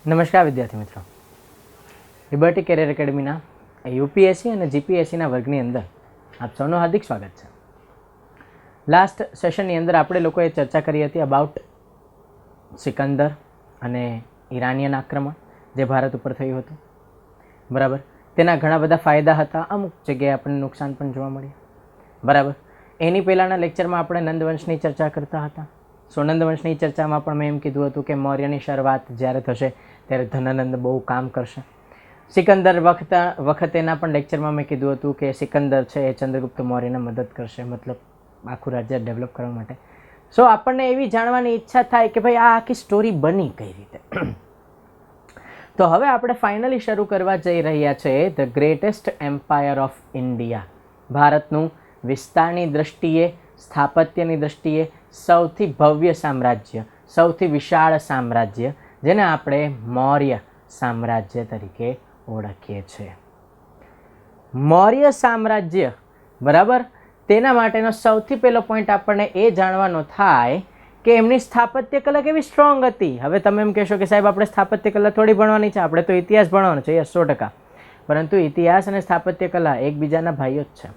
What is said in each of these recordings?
નમસ્કાર વિદ્યાર્થી મિત્રો, લિબર્ટી કેરિયર એકેડમીના યુપીએસસી અને જીપીએસસીના વર્ગની અંદર આપ સૌનું હાર્દિક સ્વાગત છે. લાસ્ટ સેશનની અંદર આપણે લોકોએ ચર્ચા કરી હતી અબાઉટ સિકંદર અને ઈરાનિયન આક્રમણ જે ભારત ઉપર થયું હતું. બરાબર, તેના ઘણા બધા ફાયદા હતા, અમુક જગ્યાએ આપણને નુકસાન પણ જોવા મળ્યું. બરાબર, એની પહેલાંના લેક્ચરમાં આપણે નંદવંશની ચર્ચા કરતા હતા. સો નંદવંશની ચર્ચામાં પણ મેં એમ કીધું હતું કે મૌર્યની શરૂઆત જ્યારે થશે ત્યારે ધનાનંદ બહુ કામ કરશે. સિકંદર વખતેના પણ લેક્ચરમાં મેં કીધું હતું કે સિકંદર છે એ ચંદ્રગુપ્ત મૌર્યને મદદ કરશે, મતલબ આખું રાજ્ય ડેવલપ કરવા માટે. સો આપણને એવી જાણવાની ઈચ્છા થાય કે ભાઈ આ આખી સ્ટોરી બની કઈ રીતે. તો હવે આપણે ફાઇનલી શરૂ કરવા જઈ રહ્યા છે the greatest empire of India, ભારતનું વિસ્તારની દૃષ્ટિએ, સ્થાપત્યની દૃષ્ટિએ સૌથી ભવ્ય સામ્રાજ્ય, સૌથી વિશાળ સામ્રાજ્ય, જેને આપણે મૌર્ય સામ્રાજ્ય તરીકે ઓળખીએ છીએ. મૌર્ય સામ્રાજ્ય, બરાબર, તેના માટેનો સૌથી પહેલો પોઈન્ટ આપણને એ જાણવાનો થાય કે એમની સ્થાપત્ય કલા કેવી સ્ટ્રોંગ હતી. હવે તમે એમ કહેશો કે સાહેબ આપણે સ્થાપત્ય કલા થોડી ભણવાની છે, આપણે તો ઇતિહાસ ભણવાનો છે. 100%, પરંતુ ઇતિહાસ અને સ્થાપત્ય કલા એકબીજાના ભાઈઓ જ છે.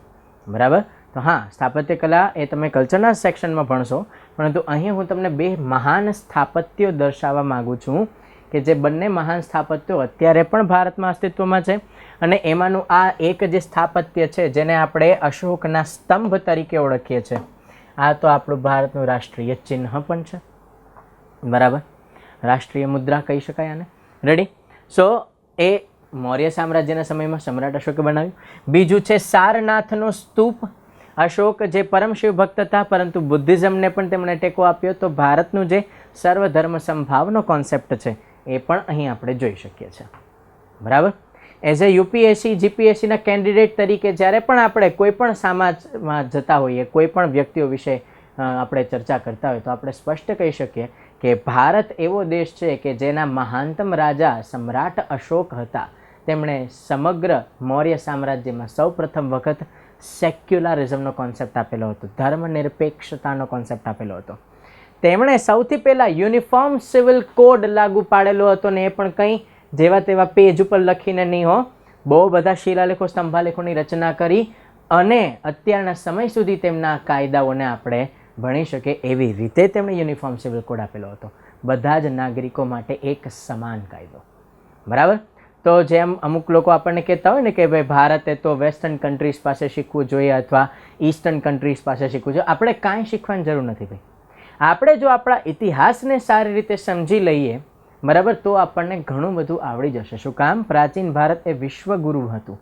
બરાબર, તો હા, સ્થાપત્ય કલા એ તમે કલ્ચરના સેક્શનમાં ભણશો, પરંતુ અહીં હું તમને બે મહાન સ્થાપત્યો દર્શાવવા માગું છું કે જે બંને મહાન સ્થાપત્યો અત્યારે પણ ભારતમાં અસ્તિત્વમાં છે. અને એમાંનું આ એક જે સ્થાપત્ય છે જેને આપણે અશોકના સ્તંભ તરીકે ઓળખીએ છીએ, આ તો આપણું ભારતનું રાષ્ટ્રીય ચિહ્ન પણ છે. બરાબર, રાષ્ટ્રીય મુદ્રા કહી શકાય આને. રેડી? સો એ મૌર્ય સામ્રાજ્યના સમયમાં સમ્રાટ અશોકે બનાવ્યું. બીજું છે સારનાથનો સ્તૂપ. અશોક જે પરમ શિવ ભક્ત હતા, પરંતુ બુદ્ધિઝમને પણ તેમણે ટેકો આપ્યો. તો ભારતનું જે સર્વધર્મ સમભાવનો કોન્સેપ્ટ છે એ પણ અહીં આપણે જોઈ શકીએ છીએ. બરાબર, એઝ એ યુપીએસસી જીપીએસસીના કેન્ડિડેટ તરીકે જ્યારે પણ આપણે કોઈ પણ સમાજમાં જતા હોઈએ, કોઈ પણ વ્યક્તિઓ વિશે આપણે ચર્ચા કરતા હોય, તો આપણે સ્પષ્ટ કહી શકીએ કે ભારત એવો દેશ છે કે જેના મહાનતમ રાજા સમ્રાટ અશોક હતા. તેમણે સમગ્ર મૌર્ય સામ્રાજ્યમાં સૌ પ્રથમ વખત સેક્યુલરિઝમનો કોન્સેપ્ટ આપેલો હતો, ધર્મનિરપેક્ષતાનો કોન્સેપ્ટ આપેલો હતો. તેમણે સૌથી પહેલાં યુનિફોર્મ સિવિલ કોડ લાગુ પાડેલો હતો, ને એ પણ કંઈ જેવા તેવા પેજ ઉપર લખીને નહીં હો, બહુ બધા શિલાલેખો સ્તંભાલેખોની રચના કરી અને અત્યારના સમય સુધી તેમના કાયદાઓને આપણે ભણી શકીએ એવી રીતે તેમણે યુનિફોર્મ સિવિલ કોડ આપેલો હતો. બધા જ નાગરિકો માટે એક સમાન કાયદો. બરાબર, તો જેમ અમુક લોકો આપણને કહેતા હોય ને કે ભાઈ ભારતે તો વેસ્ટર્ન કન્ટ્રીઝ પાસે શીખવું જોઈએ અથવા ઈસ્ટર્ન કન્ટ્રીઝ પાસે શીખવું જોઈએ, આપણે કાંઈ શીખવાની જરૂર નથી ભાઈ. આપણે જો આપણા ઇતિહાસને સારી રીતે સમજી લઈએ, બરાબર, તો આપણને ઘણું બધું આવડી જશે. શું કામ? પ્રાચીન ભારત એ વિશ્વગુરુ હતું,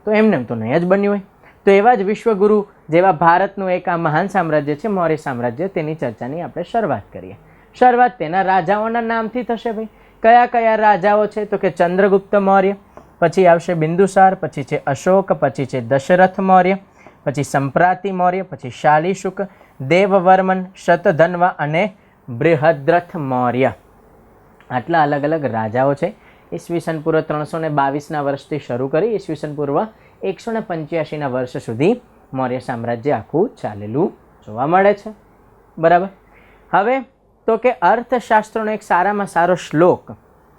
તો એમને તો નહીં જ બન્યું હોય. તો એવા જ વિશ્વગુરુ જેવા ભારતનું એક આ મહાન સામ્રાજ્ય છે મૌર્ય સામ્રાજ્ય, તેની ચર્ચાની આપણે શરૂઆત કરીએ. શરૂઆત તેના રાજાઓના નામથી થશે ભાઈ. કયા કયા રાજાઓ છે? તો કે ચંદ્રગુપ્ત મૌર્ય, પછી આવશે બિંદુસાર, પછી છે અશોક, પછી છે દશરથ મૌર્ય, પછી સંપ્રાતિ મૌર્ય, પછી શાલિશુક, દેવવર્મન, શતધન્વા અને બૃહદ્રથ મૌર્ય. આટલા અલગ અલગ રાજાઓ છે. ઈસવીસન પૂર્વ 322ના વર્ષથી શરૂ કરી ઈસવીસન પૂર્વ 185ના વર્ષ સુધી મૌર્ય સામ્રાજ્ય આખું ચાલેલું જોવા મળે છે. બરાબર, હવે તો કે અર્થશાસ્ત્રનો એક સારામાં સારો શ્લોક,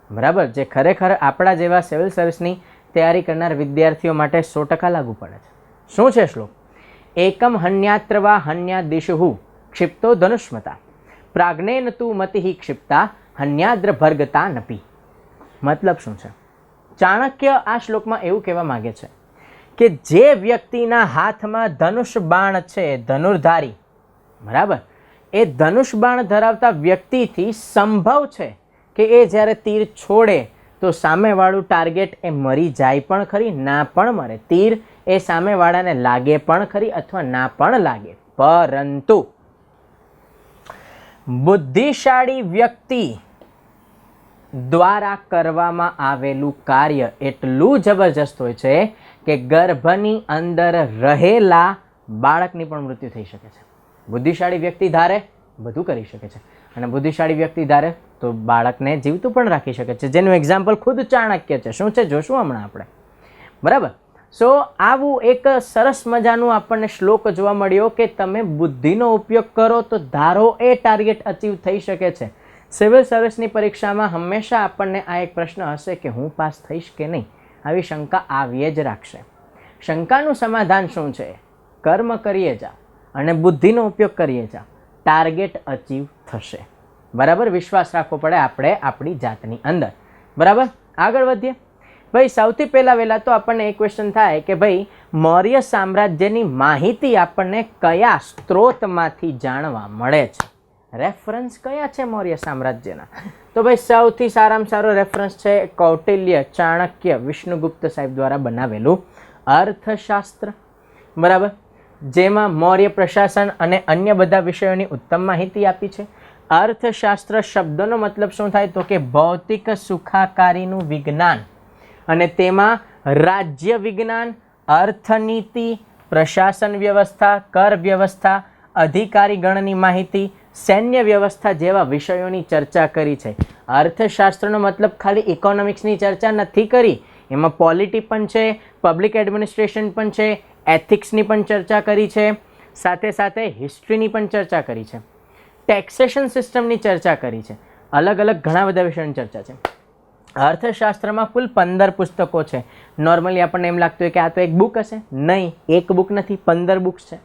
બરાબર, જે ખરેખર આપણા જેવા સિવિલ સર્વિસની તૈયારી કરનાર વિદ્યાર્થીઓ માટે 100% લાગુ પડે છે. શું છે શ્લોક? એકમ હન્યાત્રવા હન્યાદિશુઃ ક્ષિપ્તો ધનુષ્મતા પ્રાજ્ઞેન તુ મતિઃ ક્ષિપ્તા હન્યાદ્ર ભર્ગતા નપી. મતલબ શું છે? ચાણક્ય આ શ્લોકમાં એવું કહેવા માગે છે કે જે વ્યક્તિના હાથમાં ધનુષ બાણ છે, ધનુર્ધારી, બરાબર, એ ધનુષ બાણ ધરાવતા વ્યક્તિથી સંભવ છે કે એ જ્યારે તીર છોડે તો સામેવાળું ટાર્ગેટ એ મરી જાય પણ ખરી, ના પણ મરે. તીર એ સામેવાળાને લાગે પણ ખરી અથવા ના પણ લાગે, પરંતુ બુદ્ધિશાળી વ્યક્તિ દ્વારા કરવામાં આવેલું કાર્ય એટલું જબરજસ્ત હોય છે કે ગર્ભની અંદર રહેલા બાળકની પણ મૃત્યુ થઈ શકે છે. બુદ્ધિશાળી વ્યક્તિ ધારે બધું કરી શકે છે, અને બુદ્ધિશાળી વ્યક્તિ ધારે તો બાળકને જીવતું પણ રાખી શકે છે, જેનું એક્ઝામ્પલ ખુદ ચાણક્ય છે. શું છે જોશું હમણાં આપણે. બરાબર, સો આવું એક સરસ મજાનું આપણને શ્લોક જોવા મળ્યો કે તમે બુદ્ધિનો ઉપયોગ કરો તો ધારો એ ટાર્ગેટ અચીવ થઈ શકે છે. સિવિલ સર્વિસની પરીક્ષામાં હંમેશા આપણને આ એક પ્રશ્ન હશે કે હું પાસ થઈશ કે નહીં, આવી શંકા આવીએ જ રાખશે. શંકાનું સમાધાન શું છે? કર્મ કરીએ જા અને બુદ્ધિનો ઉપયોગ કરીએ જા, ટાર્ગેટ અચીવ થશે. બરાબર, વિશ્વાસ રાખવો પડે આપણે આપણી જાતની અંદર. બરાબર, આગળ વધીએ. ભાઈ સૌથી પહેલાં તો આપણને એક ક્વેશ્ચન થાય કે ભાઈ મૌર્ય સામ્રાજ્યની માહિતી આપણને કયા સ્ત્રોતમાંથી જાણવા મળે છે? રેફરન્સ કયા છે મૌર્ય સામ્રાજ્યના? તો ભાઈ સૌથી સારામાં સારો રેફરન્સ છે કૌટિલ્ય, ચાણક્ય, વિષ્ણુગુપ્ત સાહેબ દ્વારા બનાવેલું અર્થશાસ્ત્ર. બરાબર, જેમાં મૌર્ય પ્રશાસન અને અન્ય બધા વિષયોની ઉત્તમ માહિતી આપી છે. અર્થશાસ્ત્ર શબ્દનો મતલબ શું થાય? તો કે ભૌતિક સુખાકારીનું વિજ્ઞાન, અને તેમાં રાજ્ય વિજ્ઞાન, અર્થનીતિ, પ્રશાસન વ્યવસ્થા, કર વ્યવસ્થા, અધિકારી ગણની માહિતી, સૈન્ય વ્યવસ્થા જેવા વિષયોની ચર્ચા કરી છે. અર્થશાસ્ત્રનો મતલબ ખાલી ઇકોનોમિક્સની ચર્ચા નથી કરી, એમાં પોલિટી પણ છે, પબ્લિક એડમિનિસ્ટ્રેશન પણ છે, એથિક્સની પણ ચર્ચા કરી છે, સાથે સાથે હિસ્ટ્રીની પણ ચર્ચા કરી છે, ટેક્સેશન સિસ્ટમની ચર્ચા કરી છે, અલગ અલગ ઘણા બધા વિષયોની ચર્ચા છે. અર્થશાસ્ત્રમાં કુલ 15 પુસ્તકો છે. નોર્મલી આપણને એમ લાગતું હોય કે આ તો એક બુક હશે. નહીં, એક બુક નથી, 15 બુક્સ છે.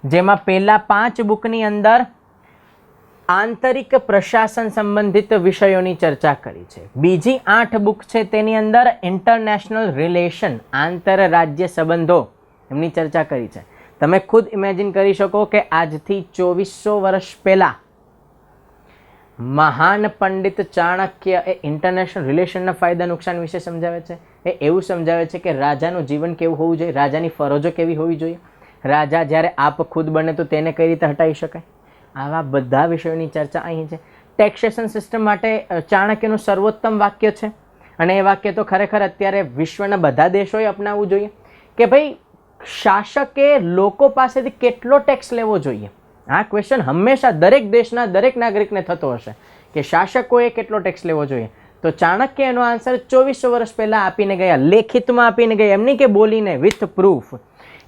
જેમાં પહેલા 5 બુકની અંદર આંતરિક પ્રશાસન સંબંધિત વિષયોની ચર્ચા કરી છે. બીજી 8 બુક છે તેની અંદર ઇન્ટરનેશનલ રિલેશન, આંતરરાજ્ય સંબંધો, એમની ચર્ચા કરી છે. તમે ખુદ ઇમેજિન કરી શકો કે આજથી 2400 વર્ષ પહેલાં મહાન પંડિત ચાણક્ય એ ઇન્ટરનેશનલ રિલેશનના ફાયદા નુકસાન વિશે સમજાવે છે. એ એવું સમજાવે છે કે રાજાનું જીવન કેવું હોવું જોઈએ, રાજાની ફરજો કેવી હોવી જોઈએ, રાજા જ્યારે આપ ખુદ બને તો તેને કઈ રીતે હટાવી શકાય. આવા બધા વિષયોની ચર્ચા અહીં છે. ટેક્સેશન સિસ્ટમ માટે ચાણક્યનું સર્વોત્તમ વાક્ય છે, અને એ વાક્ય તો ખરેખર અત્યારે વિશ્વના બધા દેશોએ અપનાવવું જોઈએ કે ભાઈ શાસકે લોકો પાસેથી કેટલો ટેક્સ લેવો જોઈએ. આ ક્વેશ્ચન હંમેશા દરેક દેશના દરેક નાગરિકને થતો હશે કે શાસકોએ કેટલો ટેક્સ લેવો જોઈએ. તો ચાણક્ય એનો આન્સર 2400 વર્ષ પહેલાં આપીને ગયા, લેખિતમાં આપીને ગયા, એમની કે બોલીને, વિથ પ્રૂફ,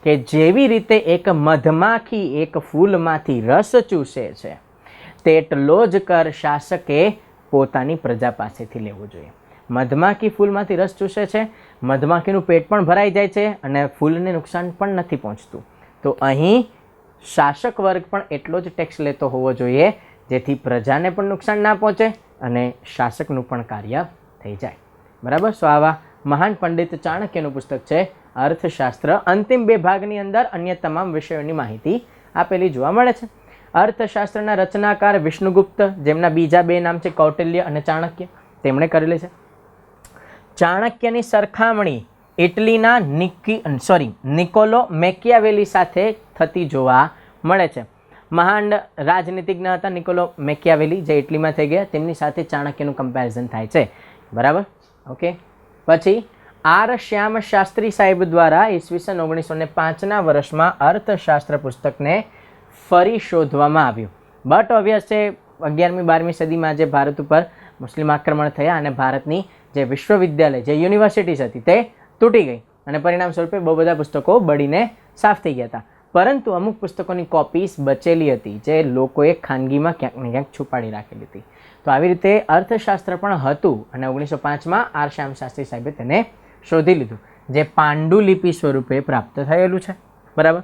કે જેવી રીતે એક મધમાખી એક ફૂલમાંથી રસ ચૂસે છે તેટલો જ કર શાસકે પોતાની પ્રજા પાસેથી લેવો જોઈએ. મધમાખી ફૂલમાંથી રસ ચૂસે છે, મધમાખીનું પેટ પણ ભરાઈ જાય છે અને ફૂલને નુકસાન પણ નથી પહોંચતું. તો અહીં શાસક વર્ગ પણ એટલો જ ટેક્સ લેતો હોવો જોઈએ જેથી પ્રજાને પણ નુકસાન ના પહોંચે અને શાસકનું પણ કાર્ય થઈ જાય. બરાબર. સો આવા મહાન પંડિત ચાણક્યનું પુસ્તક છે અર્થશાસ્ત્ર. અંતિમ 2 ભાગની અંદર અન્ય તમામ વિષયોની માહિતી આપેલી જોવા મળે છે. અર્થશાસ્ત્રના રચનાકાર વિષ્ણુગુપ્ત, જેમના બીજા 2 નામ છે કૌટિલ્ય અને ચાણક્ય, તેમણે કરેલી છે. ચાણક્યની સરખામણી ઇટલીના નિકોલો મેકિયાવેલી સાથે થતી જોવા મળે છે. મહાન રાજનીતિજ્ઞ હતા નિકોલો મેકિયાવેલી, જે ઇટલીમાં થઈ ગયા, તેમની સાથે ચાણક્યનું કમ્પેરિઝન થાય છે. બરાબર, ઓકે. પછી આર શ્યામ શાસ્ત્રી સાહેબ દ્વારા ઈસવીસન 1905ના વર્ષમાં અર્થશાસ્ત્ર પુસ્તકને ફરી શોધવામાં આવ્યું. બટ ઓબ્વિયસ છે 11મી 12મી સદીમાં જે ભારત ઉપર મુસ્લિમ આક્રમણ થયા અને ભારતની જે વિશ્વવિદ્યાલય, જે યુનિવર્સિટીઝ હતી તે તૂટી ગઈ અને પરિણામ સ્વરૂપે બહુ બધા પુસ્તકો બળીને સાફ થઈ ગયા હતા. પરંતુ અમુક પુસ્તકોની કોપીઝ બચેલી હતી જે લોકોએ ખાનગીમાં ક્યાંક ને ક્યાંક છુપાડી રાખેલી હતી. તો આવી રીતે અર્થશાસ્ત્ર પણ હતું અને 1905માં આર શ્યામ શાસ્ત્રી સાહેબે તેને શોધી લીધું, જે પાંડુલિપિ સ્વરૂપે પ્રાપ્ત થયેલું છે. બરાબર.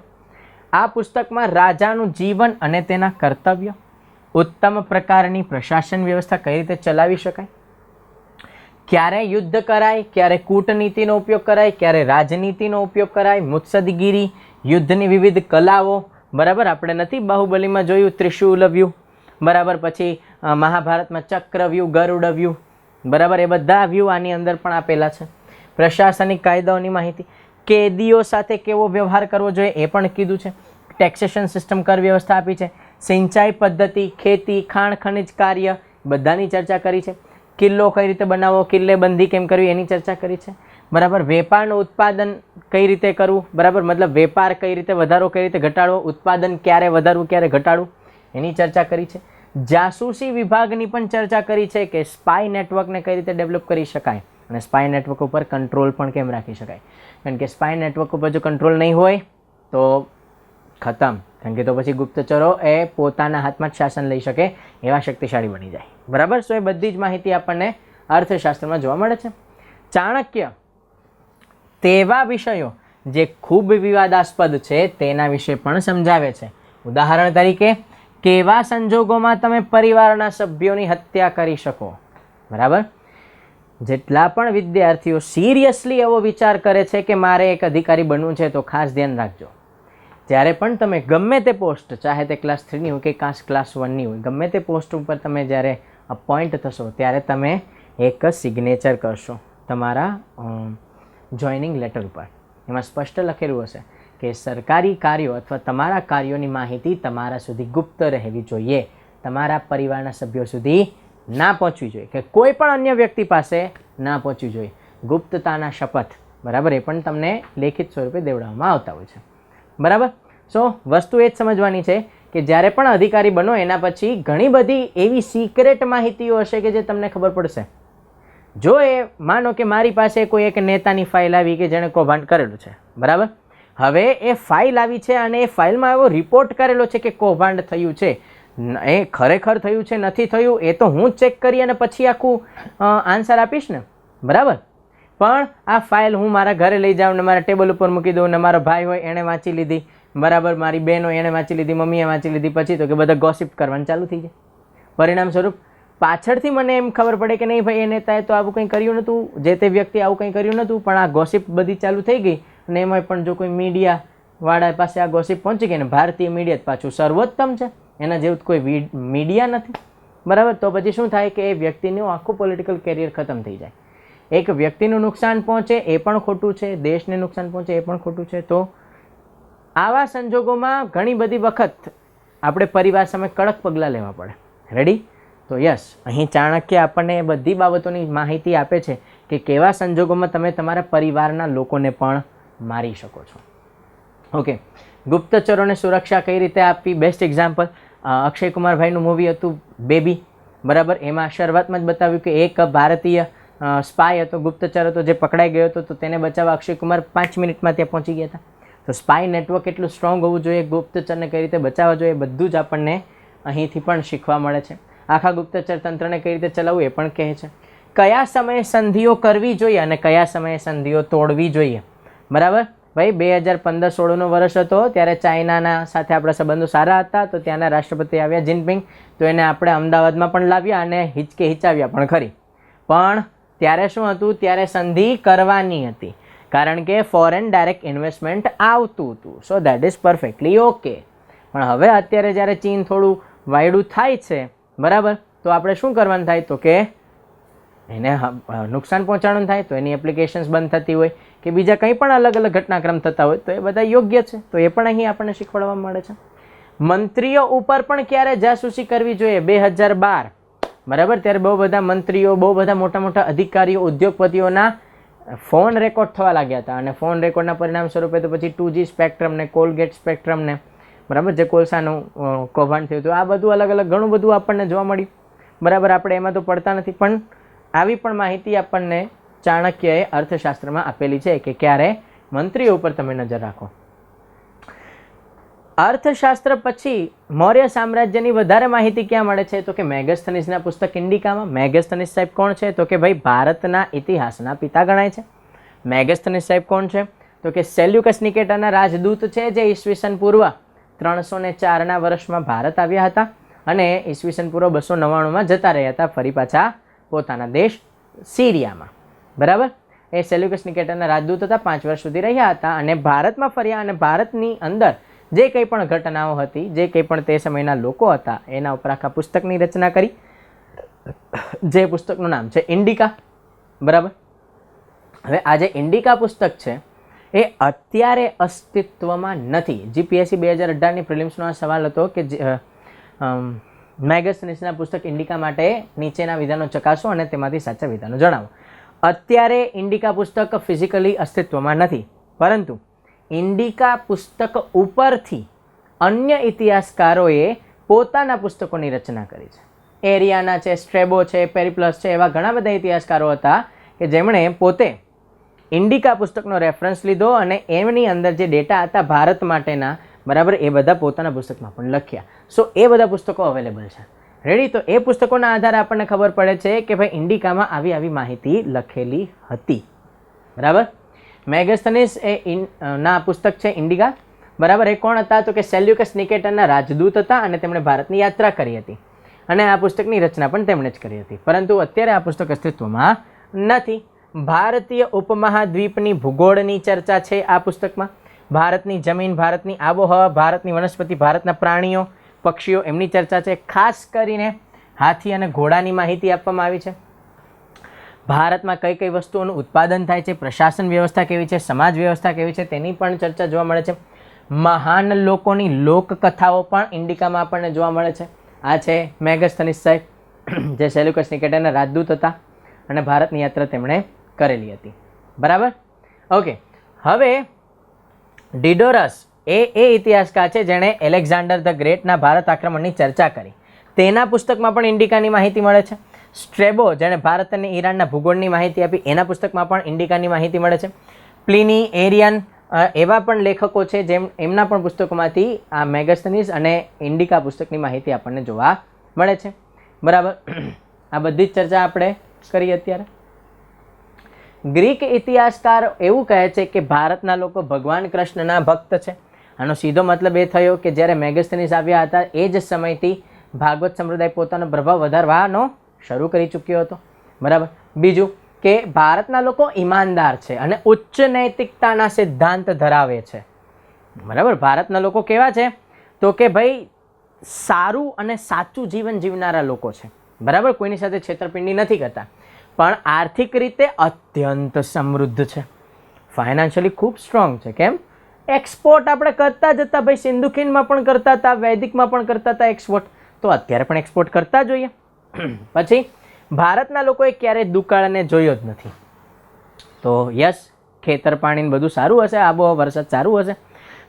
આ પુસ્તકમાં રાજાનું જીવન અને તેના કર્તવ્ય, ઉત્તમ પ્રકારની પ્રશાસન વ્યવસ્થા કઈ રીતે ચલાવી શકાય, ક્યારે યુદ્ધ કરાય, ક્યારે કૂટનીતિનો ઉપયોગ કરાય, ક્યારે રાજનીતિનો ઉપયોગ કરાય, મુત્સદગીરી, યુદ્ધની વિવિધ કલાઓ. બરાબર. આપણે નથી બાહુબલીમાં જોયું ત્રિશુલ વ્યૂહ, બરાબર, પછી મહાભારતમાં ચક્ર વ્યૂહ, ગરુડ વ્યૂહ, બરાબર, એ બધા વ્યૂહ આની અંદર પણ આપેલા છે. પ્રશાસનિક કાયદાઓની માહિતી, કેદીઓ સાથે કેવો વ્યવહાર કરવો જોઈએ એ પણ કીધું છે. ટેક્સેશન સિસ્ટમ, કર વ્યવસ્થા આપી છે. સિંચાઈ પદ્ધતિ, ખેતી, ખાણ ખનિજ કાર્ય, બધાની ચર્ચા કરી છે. કિલ્લો કઈ રીતે બનાવવો, કિલ્લેબંધી કેમ કરવી એની ચર્ચા કરી છે. બરાબર. વેપારનું ઉત્પાદન કઈ રીતે કરવું, બરાબર, મતલબ વેપાર કઈ રીતે વધારવો, કઈ રીતે ઘટાડવો, ઉત્પાદન ક્યારે વધારવું, ક્યારે ઘટાડવું, એની ચર્ચા કરી છે. જાસૂસી વિભાગની પણ ચર્ચા કરી છે કે સ્પાય નેટવર્કને કઈ રીતે ડેવલપ કરી શકાય અને સ્પાય નેટવર્ક ઉપર કંટ્રોલ પણ કેમ રાખી શકાય. કારણ કે સ્પાય નેટવર્ક ઉપર જો કંટ્રોલ નહીં હોય તો ખતમ, કારણ કે તો પછી ગુપ્તચરો એ પોતાના હાથમાં જ શાસન લઈ શકે એવા શક્તિશાળી બની જાય. બરાબર. સો એ બધી જ માહિતી આપણને અર્થશાસ્ત્રમાં જોવા મળે છે. ચાણક્ય તેવા વિષયો જે ખૂબ વિવાદાસ્પદ છે તેના વિશે પણ સમજાવે છે. ઉદાહરણ તરીકે, કેવા સંજોગોમાં તમે પરિવારના સભ્યોની હત્યા કરી શકો. બરાબર. જેટલા પણ વિદ્યાર્થીઓ સિરિયસલી એવો વિચાર કરે છે કે મારે એક અધિકારી બનવું છે, તો ખાસ ધ્યાન રાખજો, જ્યારે પણ તમે ગમે તે પોસ્ટ, ચાહે તે ક્લાસ 3ની હોય કે ક્લાસ 1ની હોય, ગમે તે પોસ્ટ ઉપર તમે જ્યારે અપોઇન્ટ થશો ત્યારે તમે એક સિગ્નેચર કરશો તમારા જોઈનિંગ લેટર ઉપર. એમાં સ્પષ્ટ લખેલું હશે કે સરકારી કાર્યો અથવા તમારા કાર્યોની માહિતી તમારા સુધી ગુપ્ત રહેવી જોઈએ, તમારા પરિવારના સભ્યો સુધી ના પહોંચવી જોઈએ, કે કોઈ પણ અન્ય વ્યક્તિ પાસે ના પહોંચવી જોઈએ. ગુપ્તતાના શપથ, બરાબર, એ પણ તમને લેખિત સ્વરૂપે દેવડાવવામાં આવતા હોય છે. બરાબર. સો વસ્તુ એ જ સમજવાની છે કે જ્યારે પણ અધિકારી બનો એના પછી ઘણી બધી એવી સિક્રેટ માહિતીઓ હશે કે જે તમને ખબર પડશે. જો એ માનો કે મારી પાસે કોઈ એક નેતાની ફાઇલ આવી કે જેણે કૌભાંડ કરેલું છે. બરાબર. હવે એ ફાઇલ આવી છે અને એ ફાઇલમાં એવો રિપોર્ટ કરેલો છે કે કૌભાંડ થયું છે. એ ખરેખર થયું છે નથી થયું એ તો હું ચેક કરી અને પછી આખું આન્સર આપીશ ને. બરાબર. પણ આ ફાઇલ હું મારા ઘરે લઈ જાઉં ને મારા ટેબલ ઉપર મૂકી દઉં ને મારો ભાઈ હોય એણે વાંચી લીધી, બરાબર, મારી બહેન હોય એણે વાંચી લીધી, મમ્મીએ વાંચી લીધી, પછી તો કે બધા ગોસિપ કરવાનું ચાલુ થઈ જાય. પરિણામ સ્વરૂપ પાછળથી મને એમ ખબર પડે કે નહીં ભાઈ એ નેતાએ તો આવું કંઈ કર્યું નહોતું, જે તે વ્યક્તિ આવું કંઈ કર્યું નહોતું, પણ આ ગોસિપ બધી ચાલુ થઈ ગઈ. અને એમાં પણ જો કોઈ મીડિયાવાળા પાસે આ ગોસિપ પહોંચી ગઈ ને ભારતીય મીડિયા પાછું સર્વોત્તમ છે, એના જેવું કોઈ મીડિયા નથી. બરાબર. તો પછી શું થાય કે એ વ્યક્તિનું આખું પોલિટિકલ કેરિયર ખતમ થઈ જાય. એક વ્યક્તિનું નુકસાન પહોંચે એ પણ ખોટું છે, દેશને નુકસાન પહોંચે એ પણ ખોટું છે. તો આવા સંજોગોમાં ઘણી બધી વખત આપણે પરિવાર સામે કડક પગલાં લેવા પડે. રેડી? તો યસ, અહીં ચાણક્ય આપણને એ બધી બાબતોની માહિતી આપે છે કે કેવા સંજોગોમાં તમે તમારા પરિવારના લોકોને પણ મારી શકો છો. ઓકે. ગુપ્તચરોને સુરક્ષા કઈ રીતે આપવી? બેસ્ટ એક્ઝામ્પલ અક્ષય કુમારભાઈનું મૂવી હતું બેબી. બરાબર. એમાં શરૂઆતમાં જ બતાવ્યું કે એક ભારતીય સ્પાય હતો, ગુપ્તચર હતો, જે પકડાઈ ગયો હતો, તો તેને બચાવવા અક્ષય કુમાર 5 મિનિટમાં ત્યાં પહોંચી ગયા હતા. તો સ્પાય નેટવર્ક એટલું સ્ટ્રોંગ હોવું જોઈએ, ગુપ્તચરને કઈ રીતે બચાવવા જોઈએ, બધું જ આપણને અહીંથી પણ શીખવા મળે છે. આખા ગુપ્તચર તંત્રને કઈ રીતે ચલાવવું એ પણ કહે છે. કયા સમયે સંધિઓ કરવી જોઈએ અને કયા સમયે સંધિઓ તોડવી જોઈએ. બરાબર. ભાઈ 2015-16નો વર્ષ હતો, ત્યારે ચાઇનાના સાથે આપણા સંબંધો સારા હતા, તો ત્યાંના રાષ્ટ્રપતિ આવ્યા જિનપિંગ, તો એને આપણે અમદાવાદમાં પણ લાવ્યા અને હિચાવ્યા પણ ખરી. પણ ત્યારે શું હતું? ત્યારે સંધિ કરવાની હતી, કારણ કે ફોરેન ડાયરેક્ટ ઇન્વેસ્ટમેન્ટ આવતું હતું. So that is perfectly okay. પણ હવે અત્યારે જ્યારે ચીન થોડું વાયડું થાય છે, બરાબર, તો આપણે શું કરવાનું થાય? તો કે એને નુકસાન પહોંચાડવાનું થાય, તો એની એપ્લિકેશન્સ બંધ થતી હોય કે બીજા કંઈ પણ અલગ અલગ ઘટનાક્રમ થતા હોય, તો એ બધા યોગ્ય છે. તો એ પણ અહીં આપણને શીખવાડવા મળે છે. મંત્રીઓ ઉપર પણ ક્યારે જાસૂસી કરવી જોઈએ? 2012, બરાબર, ત્યારે બહુ બધા મંત્રીઓ, બહુ બધા મોટા મોટા અધિકારીઓ, ઉદ્યોગપતિઓના ફોન રેકોર્ડ થવા લાગ્યા હતા. અને ફોન રેકોર્ડના પરિણામ સ્વરૂપે તો પછી 2G સ્પેક્ટ્રમને, કોલગેટ સ્પેક્ટ્રમને, બરાબર, જે કોલસાનું કૌભાંડ થયું હતું, આ બધું અલગ અલગ ઘણું બધું આપણને જોવા મળ્યું. બરાબર. આપણે એમાં તો પડતા નથી, પણ આવી પણ માહિતી આપણને ચાણક્યએ અર્થશાસ્ત્રમાં આપેલી છે કે ક્યારે મંત્રીઓ ઉપર તમે નજર રાખો. અર્થશાસ્ત્ર પછી મૌર્ય સામ્રાજ્યની વધારે માહિતી ક્યાં મળે છે? તો કે મેગસ્થનીસના પુસ્તક ઇન્ડિકામાં. મેગસ્થનીસ સાહેબ કોણ છે? તો કે ભાઈ ભારતના ઇતિહાસના પિતા ગણાય છે. મેગસ્થનીસ સાહેબ કોણ છે? તો કે સેલ્યુકસ નિકેટરના રાજદૂત છે, જે ઈસવીસન પૂર્વ 304ના વર્ષમાં ભારત આવ્યા હતા અને ઈસવીસન પૂર્વ 299માં જતા રહ્યા હતા ફરી પાછા પોતાના દેશ સિરિયામાં. બરાબર. એ સેલ્યુકસ નિકેટરના રાજદૂત હતા, 5 વર્ષ સુધી રહ્યા હતા અને ભારતમાં ફર્યા અને ભારતની અંદર જે કંઈ પણ ઘટનાઓ હતી, જે કંઈ પણ તે સમયના લોકો હતા, એના ઉપર આખા પુસ્તકની રચના કરી, જે પુસ્તકનું નામ છે ઇન્ડિકા. બરાબર. હવે આ જે ઇન્ડિકા પુસ્તક છે એ અત્યારે અસ્તિત્વમાં નથી. જીપીએસસી 2018ની પ્રિલિમ્સનો આ સવાલ હતો કે મેગસ્થનીસના પુસ્તક ઇન્ડિકા માટે નીચેના વિધાનો ચકાસો અને તેમાંથી સાચા વિધાનો જણાવો. અત્યારે ઇન્ડિકા પુસ્તક ફિઝિકલી અસ્તિત્વમાં નથી, પરંતુ ઇન્ડિકા પુસ્તક ઉપરથી અન્ય ઇતિહાસકારોએ પોતાના પુસ્તકોની રચના કરી છે. એરિયાના છે, સ્ટ્રેબો છે, પેરિપ્લસ છે, એવા ઘણા બધા ઇતિહાસકારો હતા કે જેમણે પોતે ઇન્ડિકા પુસ્તકનો રેફરન્સ લીધો અને એમની અંદર જે ડેટા હતા ભારત માટેના, બરાબર, એ બધા પોતાના પુસ્તકમાં પણ લખ્યા. સો એ બધા પુસ્તકો અવેલેબલ છે. રેડી? તો એ પુસ્તકોના આધારે આપણને ખબર પડે છે કે ભાઈ ઇન્ડિકામાં આવી આવી માહિતી લખેલી હતી. બરાબર. મેગસ્થનીસ ના પુસ્તક છે ઇન્ડિકા. બરાબર. એ કોણ હતા? તો કે સેલ્યુકસ નિકેટરના રાજદૂત હતા અને તેમણે ભારતની યાત્રા કરી હતી અને આ પુસ્તકની રચના પણ તેમણે જ કરી હતી. પરંતુ અત્યારે આ પુસ્તક અસ્તિત્વમાં નથી. ભારતીય ઉપમહાદ્વીપની ભૂગોળની ચર્ચા છે આ પુસ્તકમાં. ભારતની જમીન, ભારતની આબોહવા, ભારતની વનસ્પતિ, ભારતના પ્રાણીઓ, પક્ષીઓ, એમની ચર્ચા છે. ખાસ કરીને હાથી અને ઘોડાની માહિતી આપવામાં આવી છે. ભારતમાં કઈ કઈ વસ્તુઓનું ઉત્પાદન થાય છે, પ્રશાસન વ્યવસ્થા કેવી છે, સમાજ વ્યવસ્થા કેવી છે, તેની પણ ચર્ચા જોવા મળે છે. મહાન લોકોની લોકકથાઓ પણ ઇન્ડિકામાં આપણને જોવા મળે છે. આ છે મેગસ્થનીસ સાહેબ, જે સેલ્યુકસ નિકેટરના રાજદૂત હતા અને ભારતની યાત્રા તેમણે કરેલી હતી. બરાબર. ઓકે. હવે ડિડોરસ એ ઇતિહાસકાર છે જેણે એલેક્ઝાન્ડર ધ ગ્રેટના ભારત આક્રમણની ચર્ચા કરી. તેના પુસ્તકમાં પણ ઇન્ડિકાની માહિતી મળે છે. સ્ટ્રેબો, જેણે ભારત અને ઈરાનના ભૂગોળની માહિતી આપી, એના પુસ્તકમાં પણ ઇન્ડિકાની માહિતી મળે છે. પ્લિની, એરિયન, એવા પણ લેખકો છે જેમ એમના પણ પુસ્તકોમાંથી આ મેગસ્થનીસ અને ઇન્ડિકા પુસ્તકની માહિતી આપણને જોવા મળે છે. બરાબર. આ બધી જ ચર્ચા આપણે કરી અત્યારે. ગ્રીક ઇતિહાસકાર એવું કહે છે કે ભારતના લોકો ભગવાન કૃષ્ણના ભક્ત છે. આનો સીધો મતલબ એ થયો કે જ્યારે મેગસ્થનીસ આવ્યા હતા એ જ સમયથી ભાગવત સંપ્રદાય પોતાનો પ્રભાવ વધારવાનો શરૂ કરી ચૂક્યો હતો. બરાબર. બીજું કે ભારતના લોકો ઈમાનદાર છે અને ઉચ્ચ નૈતિકતાના સિદ્ધાંત ધરાવે છે. બરાબર. ભારતના લોકો કેવા છે? તો કે ભાઈ સારું અને સાચું જીવન જીવનારા લોકો છે. બરાબર. કોઈની સાથે છેતરપિંડી નથી કરતા, પણ આર્થિક રીતે અત્યંત સમૃદ્ધ છે. ફાઇનાન્શિયલી ખૂબ સ્ટ્રોંગ છે. કેમ? એક્સપોર્ટ આપણે કરતા જ હતા ભાઈ. સિંધુ ખીણમાં પણ કરતા હતા, વૈદિકમાં પણ કરતા હતા એક્સપોર્ટ, તો અત્યારે પણ એક્સપોર્ટ કરતા જોઈએ. પછી ભારતના લોકોએ ક્યારેય દુકાળને જોયો જ નથી. તો યસ, ખેતર પાણીને બધું સારું હશે, આબોહવા વરસાદ સારું હશે.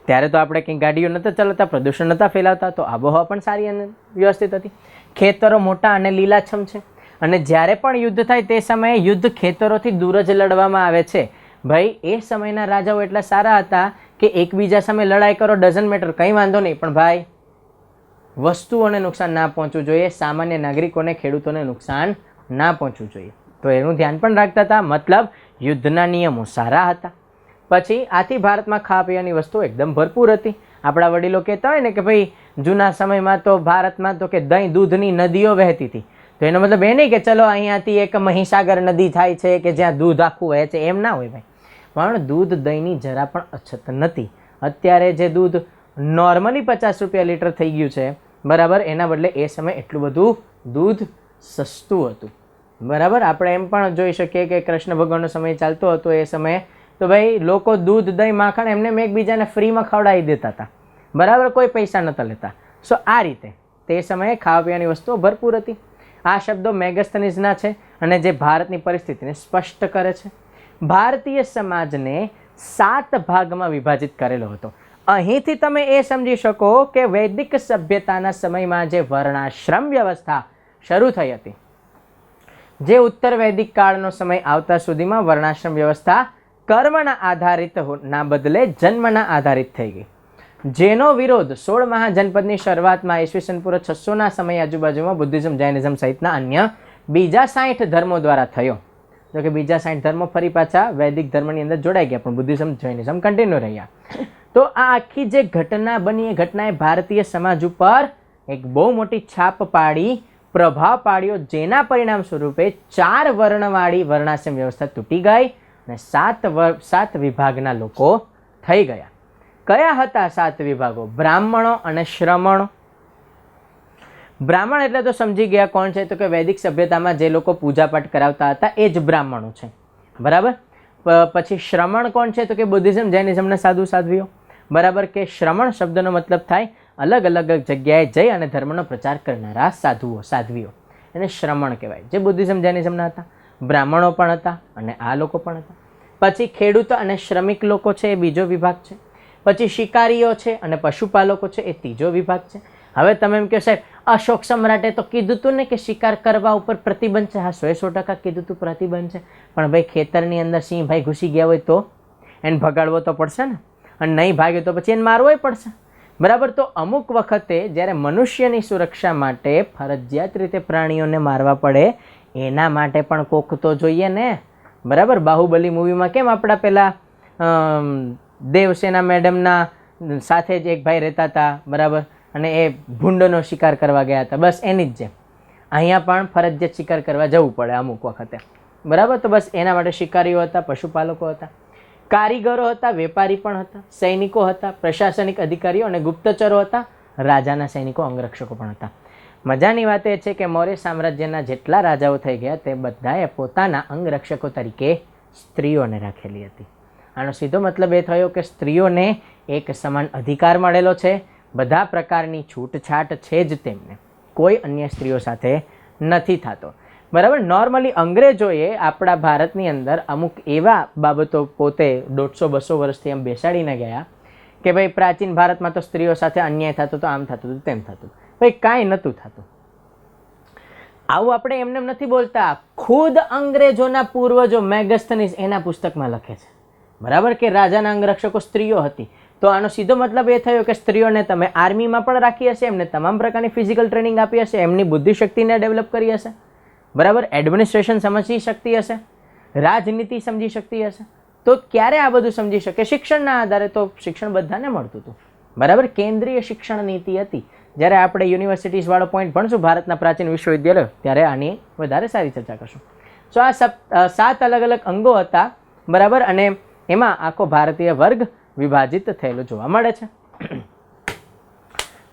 ત્યારે તો આપણે કંઈ ગાડીઓ નહોતા ચલાવતા, પ્રદૂષણ નહોતા ફેલાવતા, તો આબોહવા પણ સારી અને વ્યવસ્થિત હતી. ખેતરો મોટા અને લીલાછમ છે. અને જ્યારે પણ યુદ્ધ થાય તે સમયે યુદ્ધ ખેતરોથી દૂર જ લડવામાં આવે છે. ભાઈ એ સમયના રાજાઓ એટલા સારા હતા કે એકબીજા સામે લડાઈ કરો, ડઝન મેટર, કંઈ વાંધો નહીં, પણ ભાઈ વસ્તુઓને નુકસાન ના પહોંચવું જોઈએ, સામાન્ય નાગરિકોને, ખેડૂતોને નુકસાન ના પહોંચવું જોઈએ. તો એનું ધ્યાન પણ રાખતા હતા. મતલબ યુદ્ધના નિયમો સારા હતા. પછી આથી ભારતમાં ખાવા પીવાની વસ્તુઓ એકદમ ભરપૂર હતી. આપણા વડીલો કહેતા હોય ને કે ભાઈ જૂના સમયમાં તો ભારતમાં તો કે દહીં દૂધની નદીઓ વહેતી હતી. તો એનો મતલબ એ નહીં કે ચલો અહીંયાથી એક મહીસાગર નદી થાય છે કે જ્યાં દૂધ આખું વહે છે, એમ ના હોય ભાઈ. પણ દૂધ દહીંની જરા પણ અછત નથી. અત્યારે જે દૂધ નોર્મલી 50 રૂપિયા લીટર થઈ ગયું છે, બરાબર, એના બદલે એ સમયે એટલું બધું દૂધ સસ્તું હતું. બરાબર. આપણે એમ પણ જોઈ શકીએ કે કૃષ્ણ ભગવાનનો સમય ચાલતો હતો એ સમયે, તો ભાઈ લોકો દૂધ, દહીં, માખણ એમને એકબીજાને ફ્રીમાં ખવડાવી દેતા હતા. બરાબર. કોઈ પૈસા નહોતા લેતા. સો આ રીતે તે સમયે ખાવા પીવાની વસ્તુઓ ભરપૂર હતી. આ શબ્દો મેગસ્થનીસના છે અને જે ભારતની પરિસ્થિતિને સ્પષ્ટ કરે છે. ભારતીય સમાજને 7 ભાગમાં વિભાજિત કરેલો હતો. અહીંથી તમે એ સમજી શકો કે વૈદિક સભ્યતાના સમયમાં જે વર્ણાશ્રમ વ્યવસ્થા શરૂ થઈ હતી, જે ઉત્તર વૈદિક કાળનો સમય આવતા સુધીમાં વર્ણાશ્રમ વ્યવસ્થા કર્મના આધારિત ના બદલે જન્મના આધારિત થઈ ગઈ, જેનો વિરોધ 16 મહાજનપદની શરૂઆતમાં ઈસવીસન પૂર્વ 600ના સમય આજુબાજુમાં બુદ્ધિઝમ, જૈનિઝમ સહિતના અન્ય બીજા 60 ધર્મો દ્વારા થયો. જો કે બીજા 60 ધર્મો ફરી પાછા વૈદિક ધર્મની અંદર જોડાઈ ગયા, પણ બુદ્ધિઝમ, જૈનિઝમ કન્ટિન્યુ રહ્યા. તો આ આખી જે ઘટના બની, એ ઘટનાએ ભારતીય સમાજ ઉપર એક બહુ મોટી છાપ પાડી, પ્રભાવ પાડ્યો, જેના પરિણામ સ્વરૂપે 4 વર્ણવાળી વર્ણાશ્રમ વ્યવસ્થા તૂટી ગઈ અને 7 વિભાગના લોકો થઈ ગયા. કયા હતા 7 વિભાગો? બ્રાહ્મણો અને શ્રમણો. બ્રાહ્મણ એટલે તો સમજી ગયા કોણ છે? તો કે વૈદિક સભ્યતામાં જે લોકો પૂજાપાઠ કરાવતા હતા એ જ બ્રાહ્મણો છે. બરાબર. પછી શ્રમણ કોણ છે? તો કે બુદ્ધિઝમ, જૈનિઝમના સાધુ સાધ્વીઓ. બરાબર. કે શ્રમણ શબ્દનો મતલબ થાય અલગ અલગ જગ્યાએ જઈ અને ધર્મનો પ્રચાર કરનારા સાધુઓ, સાધ્વીઓ, એને શ્રમણ કહેવાય, જે બુદ્ધિઝમ, જૈનિઝમના હતા. બ્રાહ્મણો પણ હતા અને આ લોકો પણ હતા. પછી ખેડૂતો અને શ્રમિક લોકો છે, એ બીજો વિભાગ છે. પછી શિકારીઓ છે અને પશુપાલકો છે, એ ત્રીજો વિભાગ છે. હવે તમે એમ કહો સાહેબ અશોક સમ્રાટે તો કીધું હતું ને કે શિકાર કરવા ઉપર પ્રતિબંધ છે. હા, 100% કીધું હતું પ્રતિબંધ છે, પણ ભાઈ ખેતરની અંદર સિંહ ભાઈ ઘૂસી ગયા હોય તો એને ભગાડવો તો પડશે ને, અને નહીં ભાગ્યો તો પછી એને મારવોય પડશે. બરાબર. તો અમુક વખતે જ્યારે મનુષ્યની સુરક્ષા માટે ફરજિયાત રીતે પ્રાણીઓને મારવા પડે એના માટે પણ કોક તો જોઈએ ને. બરાબર. બાહુબલી મૂવીમાં કેમ આપણા પેલા દેવસેના મેડમના સાથે જ એક ભાઈ રહેતા હતા, બરાબર, અને એ ભૂંડનો શિકાર કરવા ગયા હતા, બસ એની જ જેમ અહીંયા પણ ફરજિયાત શિકાર કરવા જવું પડે અમુક વખતે, બરાબર. તો બસ એના માટે શિકારીઓ હતા, પશુપાલકો હતા, કારીગરો હતા, વેપારી પણ હતા, સૈનિકો હતા, પ્રશાસનિક અધિકારીઓ અને ગુપ્તચરો હતા, રાજાના સૈનિકો, અંગરક્ષકો પણ હતા. મજાની વાત એ છે કે મૌર્ય સામ્રાજ્યના જેટલા રાજાઓ થઈ ગયા તે બધાએ પોતાના અંગરક્ષકો તરીકે સ્ત્રીઓને રાખેલી હતી. આનો સીધો મતલબ એ થયો કે સ્ત્રીઓને એક સમાન અધિકાર મળેલો છે, બધા પ્રકારની છૂટછાટ છે જ તેમને, કોઈ અન્ય સ્ત્રીઓ સાથે નથી થતો, બરાબર. નોર્મલી અંગ્રેજોએ આપણા ભારતની અંદર અમુક એવા બાબતો પોતે 150-200 વર્ષથી એમ બેસાડીને ગયા કે ભાઈ પ્રાચીન ભારતમાં તો સ્ત્રીઓ સાથે અન્યાય થતો તો આમ થતું હતું તેમ થતું, ભાઈ કાંઈ નહોતું થતું. આવું આપણે એમને નથી બોલતા, ખુદ અંગ્રેજોના પૂર્વજો મેગસ્થનીસ એના પુસ્તકમાં લખે છે, બરાબર, કે રાજાના અંગરક્ષકો સ્ત્રીઓ હતી. તો આનો સીધો મતલબ એ થયો કે સ્ત્રીઓને તમે આર્મીમાં પણ રાખી હશે, એમને તમામ પ્રકારની ફિઝિકલ ટ્રેનિંગ આપી હશે, એમની બુદ્ધિશક્તિને ડેવલપ કરી હશે, બરાબર, એડમિનિસ્ટ્રેશન સમજી શકતી હશે, રાજનીતિ સમજી શકતી હશે. તો ક્યારે આ બધું સમજી શકે? શિક્ષણના આધારે. તો શિક્ષણ બધાને મળતું હતું, બરાબર. કેન્દ્રીય શિક્ષણ નીતિ હતી. જ્યારે આપણે યુનિવર્સિટીઝ વાળો પોઈન્ટ ભણશું ભારતના પ્રાચીન વિશ્વવિદ્યાલયો, ત્યારે આની વધારે સારી ચર્ચા કરશું. તો આ 7 અલગ અલગ અંગો હતા, બરાબર, અને એમાં આખો ભારતીય વર્ગ વિભાજિત થયેલો જોવા મળે છે.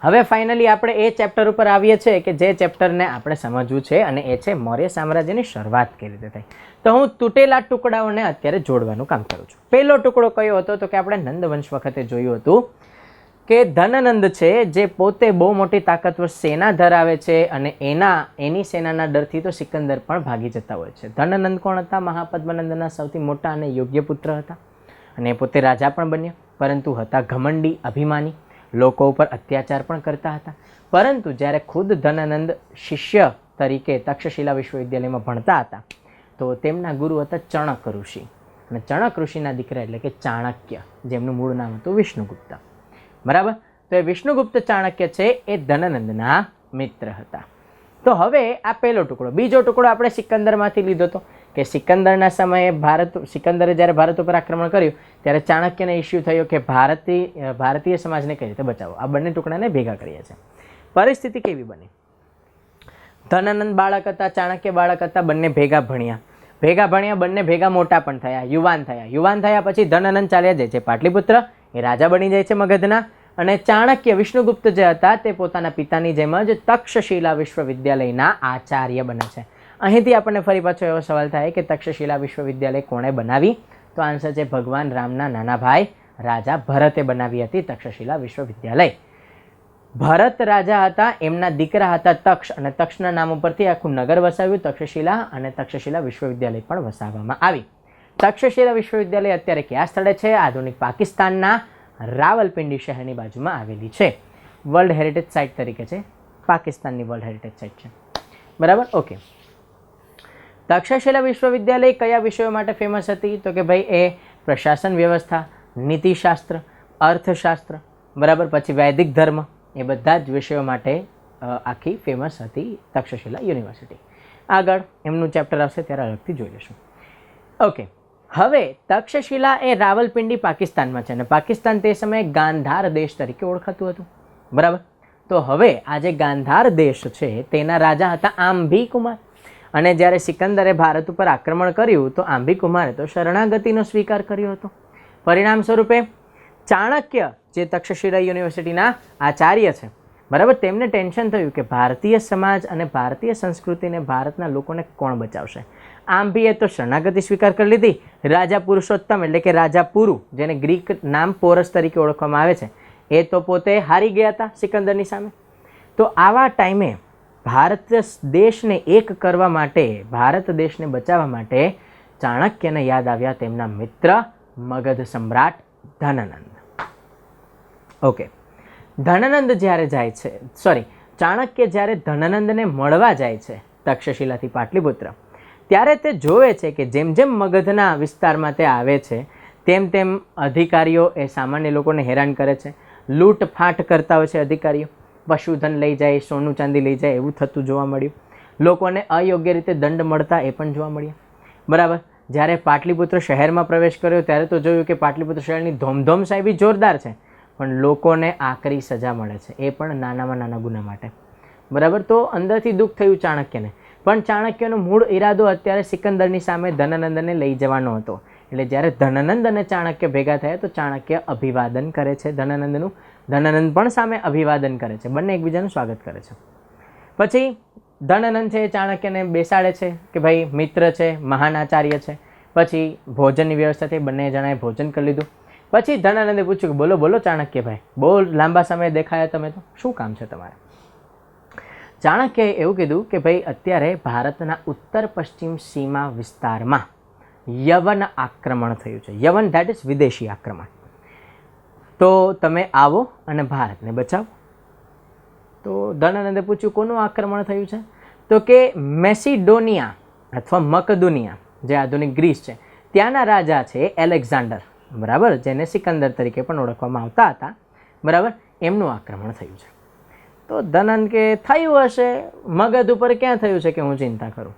હવે ફાઇનલી આપણે એ ચેપ્ટર ઉપર આવીએ છીએ કે જે ચેપ્ટરને આપણે સમજવું છે, અને એ છે મૌર્ય સામ્રાજ્યની શરૂઆત કેવી રીતે થઈ. તો હું તૂટેલા ટુકડાઓને અત્યારે જોડવાનું કામ કરું છું. પહેલો ટુકડો કયો હતો? તો કે આપણે નંદવંશ વખતે જોયું હતું કે ધનનંદ છે જે પોતે બહુ મોટી તાકાતવર સેના ધરાવે છે, અને એની સેનાના ડરથી તો સિકંદર પણ ભાગી જતા હોય છે. ધનનંદ કોણ હતા? મહાપદ્મનંદના સૌથી મોટા અને યોગ્ય પુત્ર હતા, અને પોતે રાજા પણ બન્યા, પરંતુ હતા ઘમંડી, અભિમાની, લોકો ઉપર અત્યાચાર પણ કરતા હતા. પરંતુ જ્યારે ખુદ ધનનંદ શિષ્ય તરીકે તક્ષશિલા વિશ્વવિદ્યાલયમાં ભણતા હતા તો તેમના ગુરુ હતા ચણક ઋષિ, અને ચણક ઋષિના દીકરા એટલે કે ચાણક્ય, જેમનું મૂળ નામ હતું વિષ્ણુગુપ્ત, બરાબર. તો એ વિષ્ણુગુપ્ત ચાણક્ય છે એ ધનનંદના મિત્ર હતા. તો હવે આ પહેલો ટુકડો. બીજો ટુકડો આપણે સિકંદરમાંથી લીધો હતો કે સિકંદરના સમયે સિકંદરે જ્યારે ભારત ઉપર આક્રમણ કર્યું ત્યારે ચાણક્યને ઇસ્યુ થયો કે ભારતીય સમાજને કઈ રીતે બચાવો. આ બંને ટુકડાને ભેગા કરીએ છીએ. પરિસ્થિતિ કેવી બની? ધનનંદ બાળક હતા, ચાણક્ય બાળક હતા, બંને ભેગા ભણ્યા, બંને ભેગા મોટા પણ થયા, યુવાન થયા પછી ધનનંદ ચાલ્યા જાય છે પાટલીપુત્ર, એ રાજા બની જાય છે મગધના, અને ચાણક્ય વિષ્ણુગુપ્ત જે હતા તે પોતાના પિતાની જેમ જ તક્ષશિલા વિશ્વવિદ્યાલયના આચાર્ય બને છે. અહીંથી આપણને ફરી પાછો એવો સવાલ થાય કે તક્ષશિલા વિશ્વવિદ્યાલય કોણે બનાવી? તો આન્સર છે ભગવાન રામના નાના ભાઈ રાજા ભરતે બનાવી હતી તક્ષશિલા વિશ્વવિદ્યાલય. ભરત રાજા હતા, એમના દીકરા હતા તક્ષ, અને તક્ષના નામ ઉપરથી આખું નગર વસાવ્યું તક્ષશિલા, અને તક્ષશિલા વિશ્વવિદ્યાલય પણ વસાવવામાં આવી. તક્ષશિલા વિશ્વવિદ્યાલય અત્યારે કયા સ્થળે છે? આધુનિક પાકિસ્તાનના રાવલપિંડી શહેરની બાજુમાં આવેલી છે. વર્લ્ડ હેરિટેજ સાઇટ તરીકે છે, પાકિસ્તાનની વર્લ્ડ હેરિટેજ સાઇટ છે, બરાબર. ઓકે. તક્ષશિલા વિશ્વવિદ્યાલય કયા વિષયો માટે ફેમસ હતી? તો કે ભાઈ એ પ્રશાસન વ્યવસ્થા, નીતિશાસ્ત્ર, અર્થશાસ્ત્ર, બરાબર, પછી વૈદિક ધર્મ, એ બધા જ વિષયો માટે આખી ફેમસ હતી તક્ષશિલા યુનિવર્સિટી. આગળ એમનું ચેપ્ટર આવશે ત્યારે અલગથી જોઈ લઈશું. ઓકે. હવે તક્ષશિલા એ રાવલપિંડી પાકિસ્તાનમાં છે, અને પાકિસ્તાન તે સમયે ગાંધાર દેશ તરીકે ઓળખાતું હતું, બરાબર. તો હવે આ જે ગાંધાર દેશ છે તેના રાજા હતા આંભીકુમાર, અને જ્યારે સિકંદરે ભારત ઉપર આક્રમણ કર્યું તો આંભીકુમારે તો શરણાગતિનો સ્વીકાર કર્યો હતો. પરિણામ સ્વરૂપે ચાણક્ય જે તક્ષશિલા યુનિવર્સિટીના આચાર્ય છે, બરાબર, તેમને ટેન્શન થયું કે ભારતીય સમાજ અને ભારતીય સંસ્કૃતિને, ભારતના લોકોને કોણ બચાવશે? આંભીએ તો શરણાગતિ સ્વીકાર કરી લીધી. રાજા પુરુષોત્તમ એટલે કે રાજા પુરુ, જેને ગ્રીક નામ પોરસ તરીકે ઓળખવામાં આવે છે, એ તો પોતે હારી ગયા હતા સિકંદરની સામે. તો આવા ટાઈમે ભારત દેશને એક કરવા માટે, ભારત દેશને બચાવવા માટે ચાણક્યને યાદ આવ્યા તેમના મિત્ર મગધ સમ્રાટ ધનનંદ. ઓકે. ધનનંદ જ્યારે જાય છે, ચાણક્ય જ્યારે ધનનંદને મળવા જાય છે તક્ષશિલાથી પાટલીપુત્ર, ત્યારે તે જોવે છે કે જેમ જેમ મગધના વિસ્તારમાં તે આવે છે તેમ તેમ અધિકારીઓ એ સામાન્ય લોકોને હેરાન કરે છે, લૂંટફાટ કરતા હોય છે અધિકારીઓ, પશુધન લઈ જાય, સોનું ચાંદી લઈ જાય, એવું થતું જોવા મળ્યું. લોકોને અયોગ્ય રીતે દંડ મળતા એ પણ જોવા મળ્યા. બરાબર. જ્યારે પાટલીપુત્ર શહેરમાં પ્રવેશ કર્યો ત્યારે તો જોયું કે પાટલીપુત્ર શહેરની ધોમધોમ સાહેબી જોરદાર છે, પણ લોકોને આકરી સજા મળે છે, એ પણ નાનામાં નાના ગુના માટે. બરાબર. તો અંદરથી દુઃખ થયું ચાણક્યને, પણ ચાણક્યનો મૂળ ઈરાદો અત્યારે સિકંદરની સામે ધનનંદને લઈ જવાનો હતો. એટલે જ્યારે ધનનંદ અને ચાણક્ય ભેગા થયા તો ચાણક્ય અભિવાદન કરે છે ધનનંદનું, ધનનંદ પણ સામે અભિવાદન કરે છે, બંને એકબીજાનું સ્વાગત કરે છે. પછી ધનનંદ છે એ ચાણક્યને બેસાડે છે કે ભાઈ મિત્ર છે, મહાન આચાર્ય છે. પછી ભોજનની વ્યવસ્થા થઈ, બંને જણાએ ભોજન કરી લીધું. પછી ધનનંદે પૂછ્યું કે બોલો બોલો ચાણક્યભાઈ, બહુ લાંબા સમય દેખાયા તમે તો, શું કામ છે તમારે? ચાણક્યએ એવું કીધું કે ભાઈ અત્યારે ભારતના ઉત્તર પશ્ચિમ સીમા વિસ્તારમાં યવન આક્રમણ થયું છે. યવન ધેટ ઇઝ વિદેશી આક્રમણ. તો તમે આવો અને ભારતને બચાવો. તો ધનનંદે પૂછ્યું કોનું આક્રમણ થયું છે? તો કે મેસિડોનિયા અથવા મકદુનિયા, જે આધુનિક ગ્રીસ છે, ત્યાંના રાજા છે એલેક્ઝાન્ડર, બરાબર, જેને સિકંદર તરીકે પણ ઓળખવામાં આવતા હતા, બરાબર, એમનું આક્રમણ થયું છે. તો ધનનંદ કે થયું હશે, મગધ ઉપર ક્યાં થયું છે કે હું ચિંતા કરું?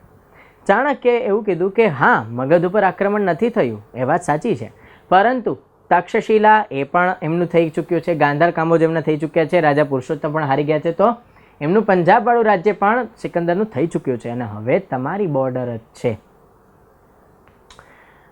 ચાણક્યએ એવું કીધું કે હા, મગધ ઉપર આક્રમણ નથી થયું, એ વાત સાચી છે, પરંતુ તક્ષશિલા એ પણ એમનું થઈ ચૂક્યું છે, ગાંધાર કામોજ એમના થઈ ચૂક્યા છે, રાજા પુરુષોત્તમ પણ હારી ગયા છે, તો એમનું પંજાબવાળું રાજ્ય પણ સિકંદરનું થઈ ચૂક્યું છે, અને હવે તમારી બોર્ડર જ છે.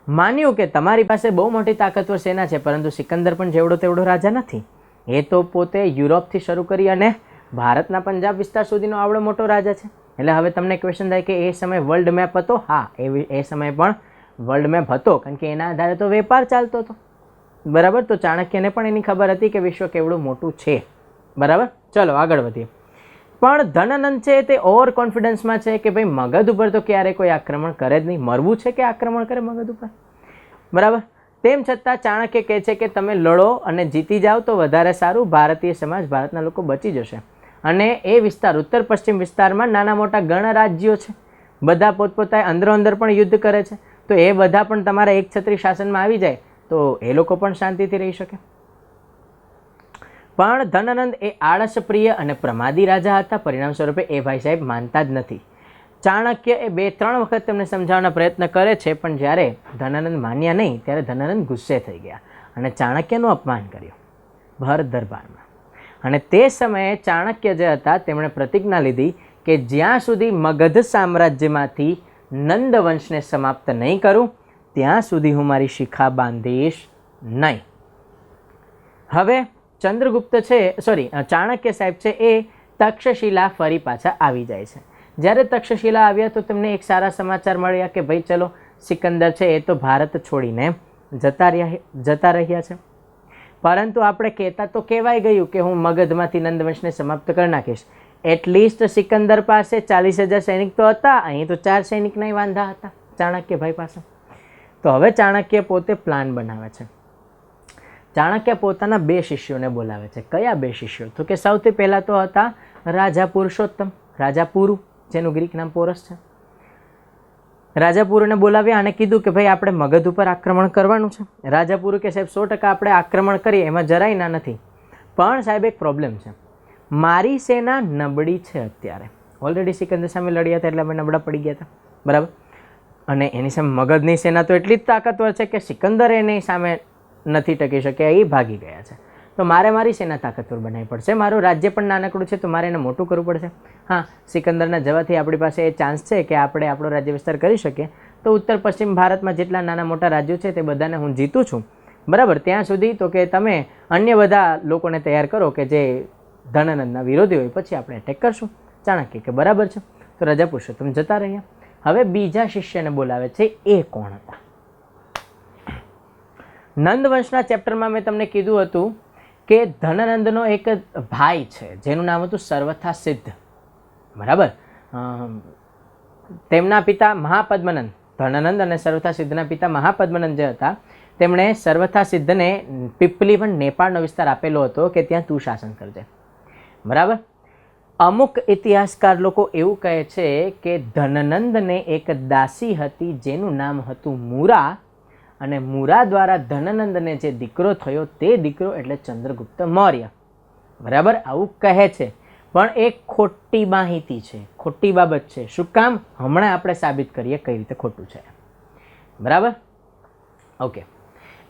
માન્યું કે તમારી પાસે બહુ મોટી તાકતવર સેના છે, પરંતુ સિકંદર પણ જેવડો તેવડો રાજા નથી. એ તો પોતે યુરોપથી શરૂ કરી અને ભારતના પંજાબ વિસ્તાર સુધીનો આવડો મોટો રાજા છે. એટલે હવે તમને ક્વેશ્ચન થાય કે એ સમય વર્લ્ડ મેપ હતો? હા, એ સમય પણ વર્લ્ડ મેપ હતો, કારણ કે એના આધારે તો વેપાર ચાલતો હતો. બરાબર. તો ચાણક્યને પણ એની ખબર હતી કે વિશ્વ કેવડું મોટું છે. બરાબર. ચલો આગળ વધીએ. પણ ધનનંદ છે તે ઓવર કોન્ફિડન્સમાં છે કે ભાઈ મગધ ઉપર તો ક્યારે કોઈ આક્રમણ કરે જ નહીં, મરવું છે કે આક્રમણ કરે મગધ ઉપર? બરાબર. તેમ છતાં ચાણક્ય કહે છે કે તમે લડો અને જીતી જાઓ તો વધારે સારું, ભારતીય સમાજ, ભારતના લોકો બચી જશે. અને એ વિસ્તાર ઉત્તર પશ્ચિમ વિસ્તારમાં નાના મોટા ગણરાજ્યો છે, બધા પોતપોતા અંદરો અંદર પણ યુદ્ધ કરે છે, તો એ બધા પણ તમારા એક છત્રી શાસનમાં આવી જાય તો એ લોકો પણ શાંતિથી રહી શકે. પણ ધનનંદ એ આળસપ્રિય અને પ્રમાદી રાજા હતા, પરિણામ સ્વરૂપે એ ભાઈ સાહેબ માનતા જ નથી. ચાણક્ય એ 2-3 વખત તેમને સમજાવવાનો પ્રયત્ન કરે છે, પણ જ્યારે ધનનંદ માન્યા નહીં ત્યારે ધનનંદ ગુસ્સે થઈ ગયા અને ચાણક્યનું અપમાન કર્યું ભર દરબારમાં. અને તે સમયે ચાણક્ય જે હતા તેમણે પ્રતિજ્ઞા લીધી કે જ્યાં સુધી મગધ સામ્રાજ્યમાંથી નંદ વંશને સમાપ્ત નહીં કરું ત્યાં સુધી હું મારી શિખા બાંધીશ નહીં. હવે ચંદ્રગુપ્ત છે, ચાણક્ય સાહેબ છે એ તક્ષશિલા ફરી પાછા આવી જાય છે. જ્યારે તક્ષશિલા આવ્યા તો તેમને એક સારા સમાચાર મળ્યા કે ભાઈ ચલો સિકંદર છે એ તો ભારત છોડીને જતા રહ્યા છે, પરંતુ આપણે કહેતા તો કહેવાય ગયું કે હું મગધમાંથી નંદવંશને સમાપ્ત કરી નાખીશ. એટલીસ્ટ સિકંદર પાસે 40,000 સૈનિક તો હતા, અહીં તો 4 સૈનિકના વાંધા હતા ચાણક્યભાઈ પાસે. તો હવે ચાણક્ય પોતે પ્લાન બનાવે છે. ચાણક્ય પોતાના 2 શિષ્યોને બોલાવે છે. કયા 2 શિષ્યો? તો કે સૌથી પહેલા તો હતા રાજા પુરુષોત્તમ, રાજા પુરુ, જેનું ગ્રીક નામ પોરસ છે. રાજા પુરુને બોલાવ્યા અને કીધું કે ભાઈ આપણે મગધ ઉપર આક્રમણ કરવાનું છે. રાજા પુરુ કે સાહેબ 100% આપણે આક્રમણ કરીએ, એમાં જરાય ના નથી, પણ સાહેબ એક પ્રોબ્લેમ છે, મારી સેના નબળી છે અત્યારે. ઓલરેડી સિકંદર સામે લડ્યા હતા એટલે અમે નબળા પડી ગયા હતા, બરાબર. અને એની સામે મગધની સેના તો એટલી જ તાકાતવર છે કે સિકંદર એની સામે નથી ટકી શક્યા, એ ભાગી ગયા છે. તો મારે મારી સેના તાકાતવર બનાવવી પડશે, મારું રાજ્ય પણ નાનકડું છે તો મારે એને મોટું કરવું પડશે. હા, સિકંદરના જવાથી આપણી પાસે એ ચાન્સ છે કે આપણે આપણો રાજ્ય વિસ્તાર કરી શકીએ. તો ઉત્તર પશ્ચિમ ભારતમાં જેટલા નાના મોટા રાજ્યો છે તે બધાને હું જીતું છું, બરાબર. ત્યાં સુધી તો કે તમે અન્ય બધા લોકોને તૈયાર કરો કે જે ધનનંદના વિરોધી હોય, પછી આપણે એટેક કરશું. ચાણક્ય કે બરાબર છે. તો રાજા પુરુષોત્તમ જતા રહ્યા. હવે બીજા શિષ્યને બોલાવે છે. એ કોણ હતા? નંદવંશના ચેપ્ટરમાં મેં તમને કીધું હતું કે ધનનંદનો એક ભાઈ છે જેનું નામ હતું સર્વથા સિદ્ધ, બરાબર. તેમના પિતા મહાપદ્મનંદ, ધનનંદ અને સર્વથા સિદ્ધના પિતા મહાપદ્મનંદ જે હતા તેમણે સર્વથા સિદ્ધને પીપલીવન નેપાળનો વિસ્તાર આપેલો હતો કે ત્યાં તું શાસન કરજે, બરાબર. અમુક ઇતિહાસકાર લોકો એવું કહે છે કે ધનનંદને એક દાસી હતી જેનું નામ હતું મૂરા, અને મુરા દ્વારા ધનનંદને જે દીકરો થયો તે દીકરો એટલે ચંદ્રગુપ્ત મૌર્ય. બરાબર, આવું કહે છે પણ એ ખોટી માહિતી છે, ખોટી બાબત છે. શું કામ? હમણાં આપણે સાબિત કરીએ કઈ રીતે ખોટું છે. બરાબર, ઓકે.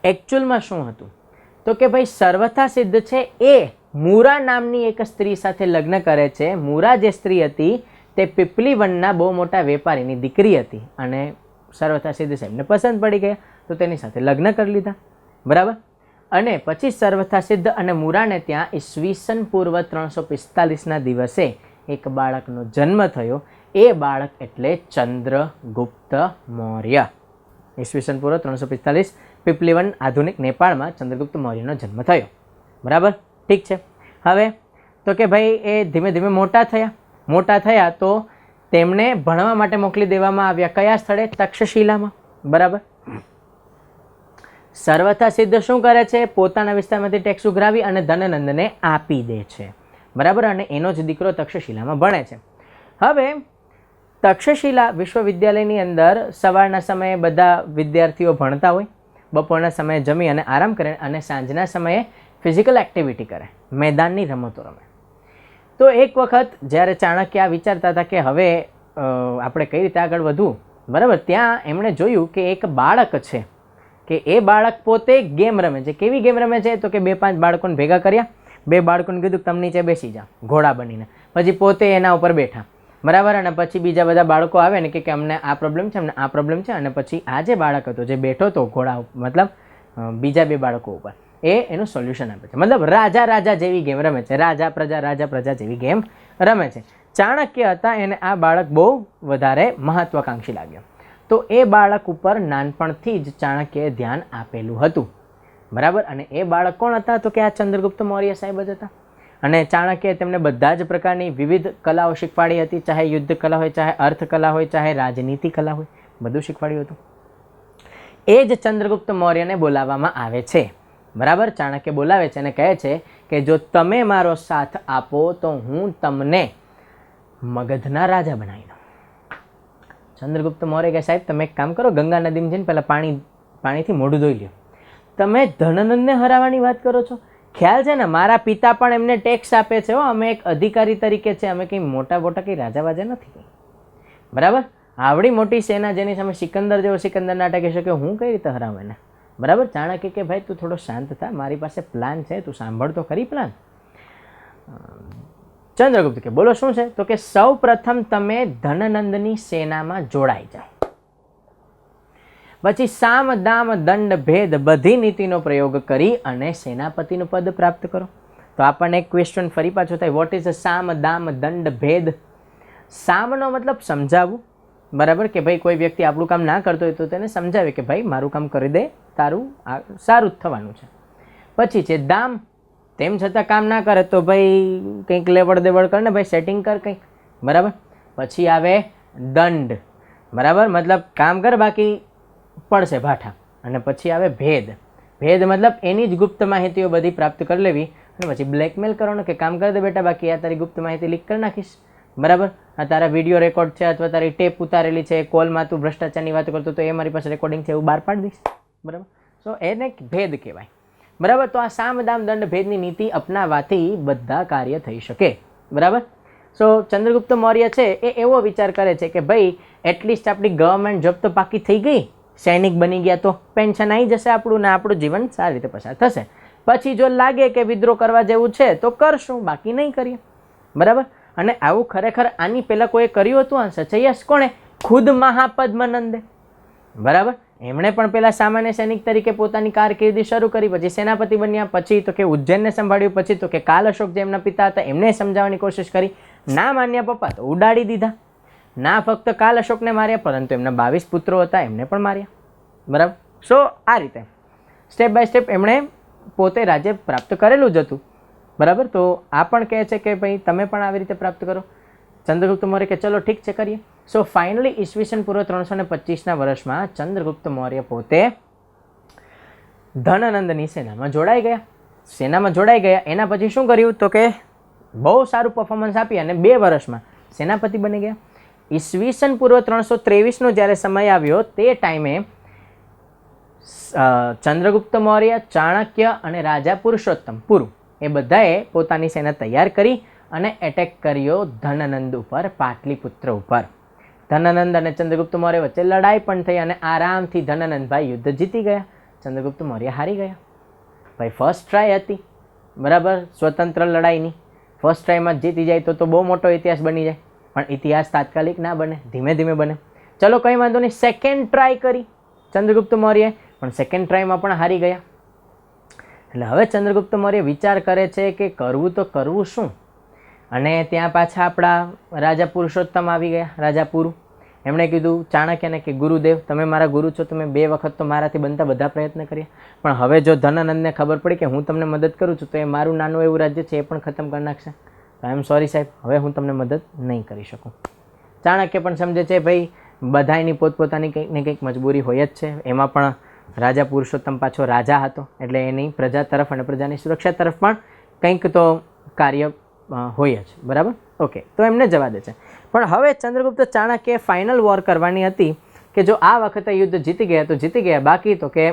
એકચ્યુઅલમાં શું હતું તો કે ભાઈ સર્વથા સિદ્ધ છે એ મુરા નામની એક સ્ત્રી સાથે લગ્ન કરે છે. મુરા જે સ્ત્રી હતી તે પીપલી વનના બહુ મોટા વેપારીની દીકરી હતી અને સર્વથા સિદ્ધ સાહેબને પસંદ પડી ગયા તો તેની સાથે લગ્ન કરી લીધા. બરાબર, અને પછી સર્વથા સિદ્ધ અને મુરાને ત્યાં ઈસવીસન પૂર્વ 345ના દિવસે એક બાળકનો જન્મ થયો. એ બાળક એટલે ચંદ્રગુપ્ત મૌર્ય. ઈસવીસન પૂર્વ 345 પીપલીવન આધુનિક નેપાળમાં ચંદ્રગુપ્ત મૌર્યનો જન્મ થયો. બરાબર, ઠીક છે. હવે તો કે ભાઈ એ ધીમે ધીમે મોટા થયા તો તેમને ભણવા માટે મોકલી દેવામાં આવ્યા. કયા સ્થળે? તક્ષશિલામાં. બરાબર, સર્વથા સિદ્ધ શું કરે છે? પોતાના વિસ્તારમાંથી ટેક્સ ઉઘરાવી અને ધનનંદને આપી દે છે. બરાબર, અને એનો જ દીકરો તક્ષશિલામાં ભણે છે. હવે તક્ષશિલા વિશ્વવિદ્યાલયની અંદર સવારના સમયે બધા વિદ્યાર્થીઓ ભણતા હોય, બપોરના સમયે જમી અને આરામ કરે અને સાંજના સમયે ફિઝિકલ એક્ટિવિટી કરે, મેદાનની રમતો રમે. તો એક વખત જ્યારે ચાણક્ય આ વિચારતા હતા કે હવે આપણે કઈ રીતે આગળ વધવું, બરાબર, ત્યાં એમણે જોયું કે એક બાળક છે કે એ બાળક પોતે ગેમ રમે છે. કેવી ગેમ રમે છે તો કે 2-5 બાળકોને ભેગા કર્યા, 2 બાળકોને કીધું તમે નીચે બેસી જાઓ ઘોડા બનીને, પછી પોતે એના ઉપર બેઠા. બરાબર, અને પછી બીજા બધા બાળકો આવે ને કે અમને આ પ્રોબ્લેમ છે, અમને આ પ્રોબ્લેમ છે, અને પછી આ જે બાળક હતો જે બેઠો હતો ઘોડા મતલબ બીજા 2 બાળકો ઉપર એનું સોલ્યુશન આપે છે. મતલબ રાજા જેવી ગેમ રમે છે, રાજા પ્રજા જેવી ગેમ રમે છે. ચાણક્ય હતા એને આ બાળક બહુ વધારે મહત્વાકાંક્ષી લાગ્યો તો એ બાળક ઉપર નાનપણથી જ ચાણક્યએ ધ્યાન આપેલું હતું. બરાબર, અને એ બાળક કોણ હતા તો કે આ ચંદ્રગુપ્ત મૌર્ય સાહેબ જ હતા. અને ચાણક્યએ તેમને બધા જ પ્રકારની વિવિધ કલાઓ શીખવાડી હતી, ચાહે યુદ્ધ કલા હોય, ચાહે અર્થકલા હોય, ચાહે રાજનીતિ કલા હોય, બધું શીખવાડ્યું હતું. એ જ ચંદ્રગુપ્ત મૌર્યને બોલાવવામાં આવે છે. બરાબર, ચાણક્ય બોલાવે છે અને કહે છે કે જો તમે મારો સાથ આપો તો હું તમને મગધના રાજા બનાવી દઉં. ચંદ્રગુપ્ત મૌર્ય કહે સાહેબ તમે એક કામ કરો, ગંગા નદીમાં જઈને પહેલાં પાણીથી મોઢું ધોઈ લ્યો. તમે ધનનંદને હરાવવાની વાત કરો છો? ખ્યાલ છે ને મારા પિતા પણ એમને ટેક્સ આપે છે. અમે એક અધિકારી તરીકે છે, અમે કંઈ મોટા કંઈ રાજા વાજા નથી. બરાબર, આવડી મોટી સેના જેની સામે સિકંદર જેવો સિકંદર ના ટકી શકે, હું કઈ રીતે હરાવું એને? બરાબર, ચાણક્ય કે ભાઈ તું થોડો શાંત થા, મારી પાસે પ્લાન છે, તું સાંભળ તો ખરી પ્લાન. ચંદ્રગુપ્ત કે બોલો શું છે તો કે સૌ પ્રથમ તમે ધનનંદની સેનામાં જોડાઈ જાઓ, પછી સામ દામ દંડ ભેદ બધી નીતિનો પ્રયોગ કરી અને સેનાપતિનું પદ પ્રાપ્ત કરો. તો આપણને એક ક્વેશ્ચન ફરી પાછો થાય, વોટ ઇઝ સામ દામ દંડ ભેદ? સામનો મતલબ સમજાવવું. બરાબર, કે ભાઈ કોઈ વ્યક્તિ આપણું કામ ના કરતો હોય તો તેને સમજાવે કે ભાઈ મારું કામ કરી દે, તારું સારું જ થવાનું છે. પછી છે દામ, તેમ છતાં કામ ના કરે તો ભાઈ કંઈક લેવડ દેવડ કર ને ભાઈ, સેટિંગ કર કંઈક. બરાબર, પછી આવે દંડ. બરાબર, મતલબ કામ કર બાકી પડશે ભાઠા. અને પછી આવે ભેદ. ભેદ મતલબ એની જ ગુપ્ત માહિતીઓ બધી પ્રાપ્ત કરી લેવી અને પછી બ્લેકમેલ કરવાનો કે કામ કરી દે બેટા, બાકી આ તારી ગુપ્ત માહિતી લીક કરી નાખીશ. બરાબર, આ તારા વિડીયો રેકોર્ડ છે અથવા તારી ટેપ ઉતારેલી છે, કોલમાં તું ભ્રષ્ટાચારની વાત કરતો તો એ મારી પાસે રેકોર્ડિંગ છે એવું બહાર પાડી દઈશ. બરાબર, સો એને ભેદ કહેવાય. બરાબર, તો આ સામ દામ દંડ ભેદની નીતિ અપનાવવાથી બધા કાર્ય થઈ શકે. બરાબર, સો ચંદ્રગુપ્ત મૌર્ય છે એ એવો વિચાર કરે છે કે ભાઈ એટલીસ્ટ આપણી ગવર્મેન્ટ જોબ તો પાકી થઈ ગઈ, સૈનિક બની ગયા તો પેન્શન આવી જશે આપણું ને આપણું જીવન સારી રીતે પસાર થશે. પછી જો લાગે કે વિદ્રોહ કરવા જેવું છે તો કરશું, બાકી નહીં કરીએ. બરાબર, અને આવું ખરેખર આની પહેલાં કોઈ કર્યું હતું? આ સચૈયસ કોણે? ખુદ મહાપદ્મનંદે. બરાબર, એમણે પણ પહેલાં સામાન્ય સૈનિક તરીકે પોતાની કારકિર્દી શરૂ કરી, પછી સેનાપતિ બન્યા, પછી તો કે ઉજ્જૈનને સંભાળ્યું, પછી તો કે કાલ અશોક જે એમના પિતા હતા એમને સમજાવવાની કોશિશ કરી. ના માન્યા પપ્પા તો ઉડાડી દીધા. ના ફક્ત કાલ અશોકને માર્યા પરંતુ એમના 22 પુત્રો હતા એમને પણ માર્યા. બરાબર, સો આ રીતે સ્ટેપ બાય સ્ટેપ એમણે પોતે રાજ્ય પ્રાપ્ત કરેલું જ હતું. બરાબર, તો આ પણ કહે છે કે ભાઈ તમે પણ આવી રીતે પ્રાપ્ત કરો. ચંદ્રગુપ્ત મૌર્ય કે ચલો ઠીક છે કરીએ. સો ફાઇનલી ઈસવીસન પૂર્વ 325ના વર્ષમાં ચંદ્રગુપ્ત મૌર્ય પોતે ધનનંદની સેનામાં જોડાઈ ગયા. એના પછી શું કર્યું તો કે બહુ સારું પરફોર્મન્સ આપી અને 2 વર્ષમાં સેનાપતિ બની ગયા. ઈસવીસન પૂર્વ 323નો જ્યારે સમય આવ્યો તે ટાઈમે ચંદ્રગુપ્ત મૌર્ય, ચાણક્ય અને રાજા પુરુષોત્તમ પુરુ એ બધાએ પોતાની સેના તૈયાર કરી અને એટેક કર્યો ધનનંદ ઉપર, પાટલીપુત્ર ઉપર. ધનનંદ અને ચંદ્રગુપ્ત મૌર્ય વચ્ચે લડાઈ પણ થઈ અને આરામથી ધનનંદભાઈ યુદ્ધ જીતી ગયા. ચંદ્રગુપ્ત મૌર્ય હારી ગયા. ભાઈ ફર્સ્ટ ટ્રાય હતી, બરાબર, સ્વતંત્ર લડાઈની. ફર્સ્ટ ટ્રાયમાં જીતી જાય તો બહુ મોટો ઇતિહાસ બની જાય, પણ ઇતિહાસ તાત્કાલિક ના બને, ધીમે ધીમે બને. ચલો કંઈ વાંધો નહીં, સેકન્ડ ટ્રાય કરી ચંદ્રગુપ્ત મૌર્ય, પણ સેકન્ડ ટ્રાયમાં પણ હારી ગયા. એટલે હવે ચંદ્રગુપ્ત મૌર્ય વિચાર કરે છે કે કરવું તો કરવું શું. અને ત્યાં પાછા આપણા રાજા પુરુષોત્તમ આવી ગયા, રાજા પુરુ. એમણે કીધું ચાણક્યને કે ગુરુદેવ, તમે મારા ગુરુ છો, તમે 2 વખત તો મારાથી બનતા બધા પ્રયત્ન કર્યા, પણ હવે જો ધનનંદને ખબર પડી કે હું તમને મદદ કરું છું તો એ મારું નાનું એવું રાજ્ય છે એ પણ ખતમ કરી નાખશે. તો આઈ એમ સોરી સાહેબ, હવે હું તમને મદદ નહીં કરી શકું. ચાણક્ય પણ સમજે છે ભાઈ બધાની પોતપોતાની કંઈક ને કંઈક મજબૂરી હોય જ છે. એમાં પણ રાજા પુરુષોત્તમ પાછો રાજા હતો, એટલે એની પ્રજા તરફ અને પ્રજાની સુરક્ષા તરફ પણ કંઈક તો કાર્ય હોય જ, બરાબર. ઓકે, તો એમને જવા દે છે. પણ હવે ચંદ્રગુપ્ત ચાણક્યએ ફાઇનલ વોર કરવાની હતી કે જો આ વખતે યુદ્ધ જીતી ગયા તો જીતી ગયા, બાકી તો કે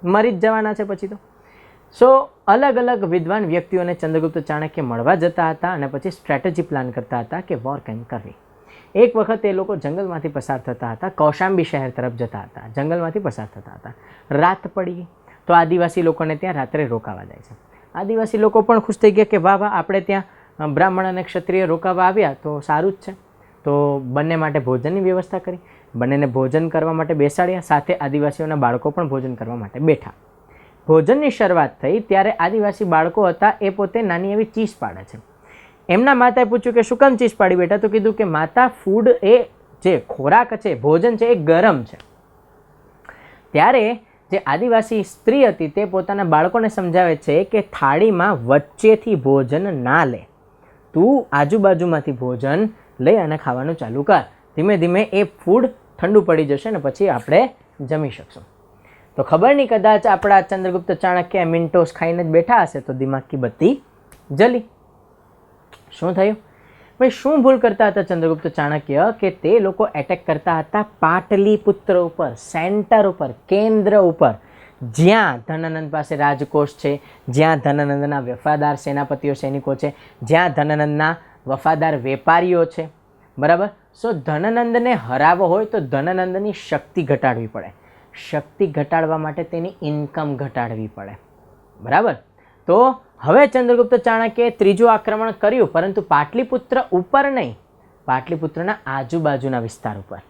મરી જ જવાના છે પછી તો. સો અલગ અલગ વિદ્વાન વ્યક્તિઓને ચંદ્રગુપ્ત ચાણક્ય મળવા જતા હતા અને પછી સ્ટ્રેટેજી પ્લાન કરતા હતા કે વોર કેમ કરવી. એક વખત એ લોકો જંગલમાંથી પસાર થતા હતા, કૌશાંબી શહેર તરફ જતા હતા, જંગલમાંથી પસાર થતા હતા. રાત પડી ગઈ તો આદિવાસી લોકોને ત્યાં રાત્રે રોકાવા જાય છે. આદિવાસી લોકો પણ ખુશ થઈ ગયા કે વાહ વાહ, આપણે ત્યાં બ્રાહ્મણ અને ક્ષત્રિય રોકાવા આવ્યા તો સારું જ છે. તો બંને માટે ભોજનની વ્યવસ્થા કરી, બંનેને ભોજન કરવા માટે બેસાડ્યા, સાથે આદિવાસીઓના બાળકો પણ ભોજન કરવા માટે બેઠા. ભોજનની શરૂઆત થઈ ત્યારે આદિવાસી બાળકો હતા એ પોતે નાની એવી ચીસ પાડે છે. એમના માતાએ પૂછ્યું કે શું કામ ચીસ પાડી બેટા? તો કીધું કે માતા, ફૂડ એ જે ખોરાક છે, ભોજન છે, એ ગરમ છે. ત્યારે જે આદિવાસી સ્ત્રી હતી તે પોતાના બાળકોને સમજાવે છે કે થાળીમાં વચ્ચેથી ભોજન ના લે, તું આજુબાજુમાંથી ભોજન લઈ અને ખાવાનું ચાલુ કર. ધીમે ધીમે એ ફૂડ ઠંડુ પડી જશે ને પછી આપણે જમી શકશું. તો ખબર નહીં, કદાચ આપણા ચંદ્રગુપ્ત ચાણક્ય મિન્ટોસ ખાઈને જ બેઠા હશે તો દિમાગ કી બત્તી જલી. શું થયું ભાઈ? શું ભૂલ કરતા હતા ચંદ્રગુપ્ત ચાણક્ય કે તે લોકો એટેક કરતા હતા પાટલીપુત્ર ઉપર, સેન્ટર ઉપર, કેન્દ્ર ઉપર, જ્યાં ધનનંદ પાસે રાજકોષ છે, જ્યાં ધનનંદના વફાદાર સેનાપતિઓ સૈનિકો છે, જ્યાં ધનનંદના વફાદાર વેપારીઓ છે, બરાબર. સો ધનનંદને હરાવવો હોય તો ધનનંદની શક્તિ ઘટાડવી પડે, શક્તિ ઘટાડવા માટે તેની ઇન્કમ ઘટાડવી પડે, બરાબર. તો હવે ચંદ્રગુપ્ત ચાણક્યએ ત્રીજું આક્રમણ કર્યું, પરંતુ પાટલીપુત્ર ઉપર નહીં, પાટલીપુત્રના આજુબાજુના વિસ્તાર ઉપર.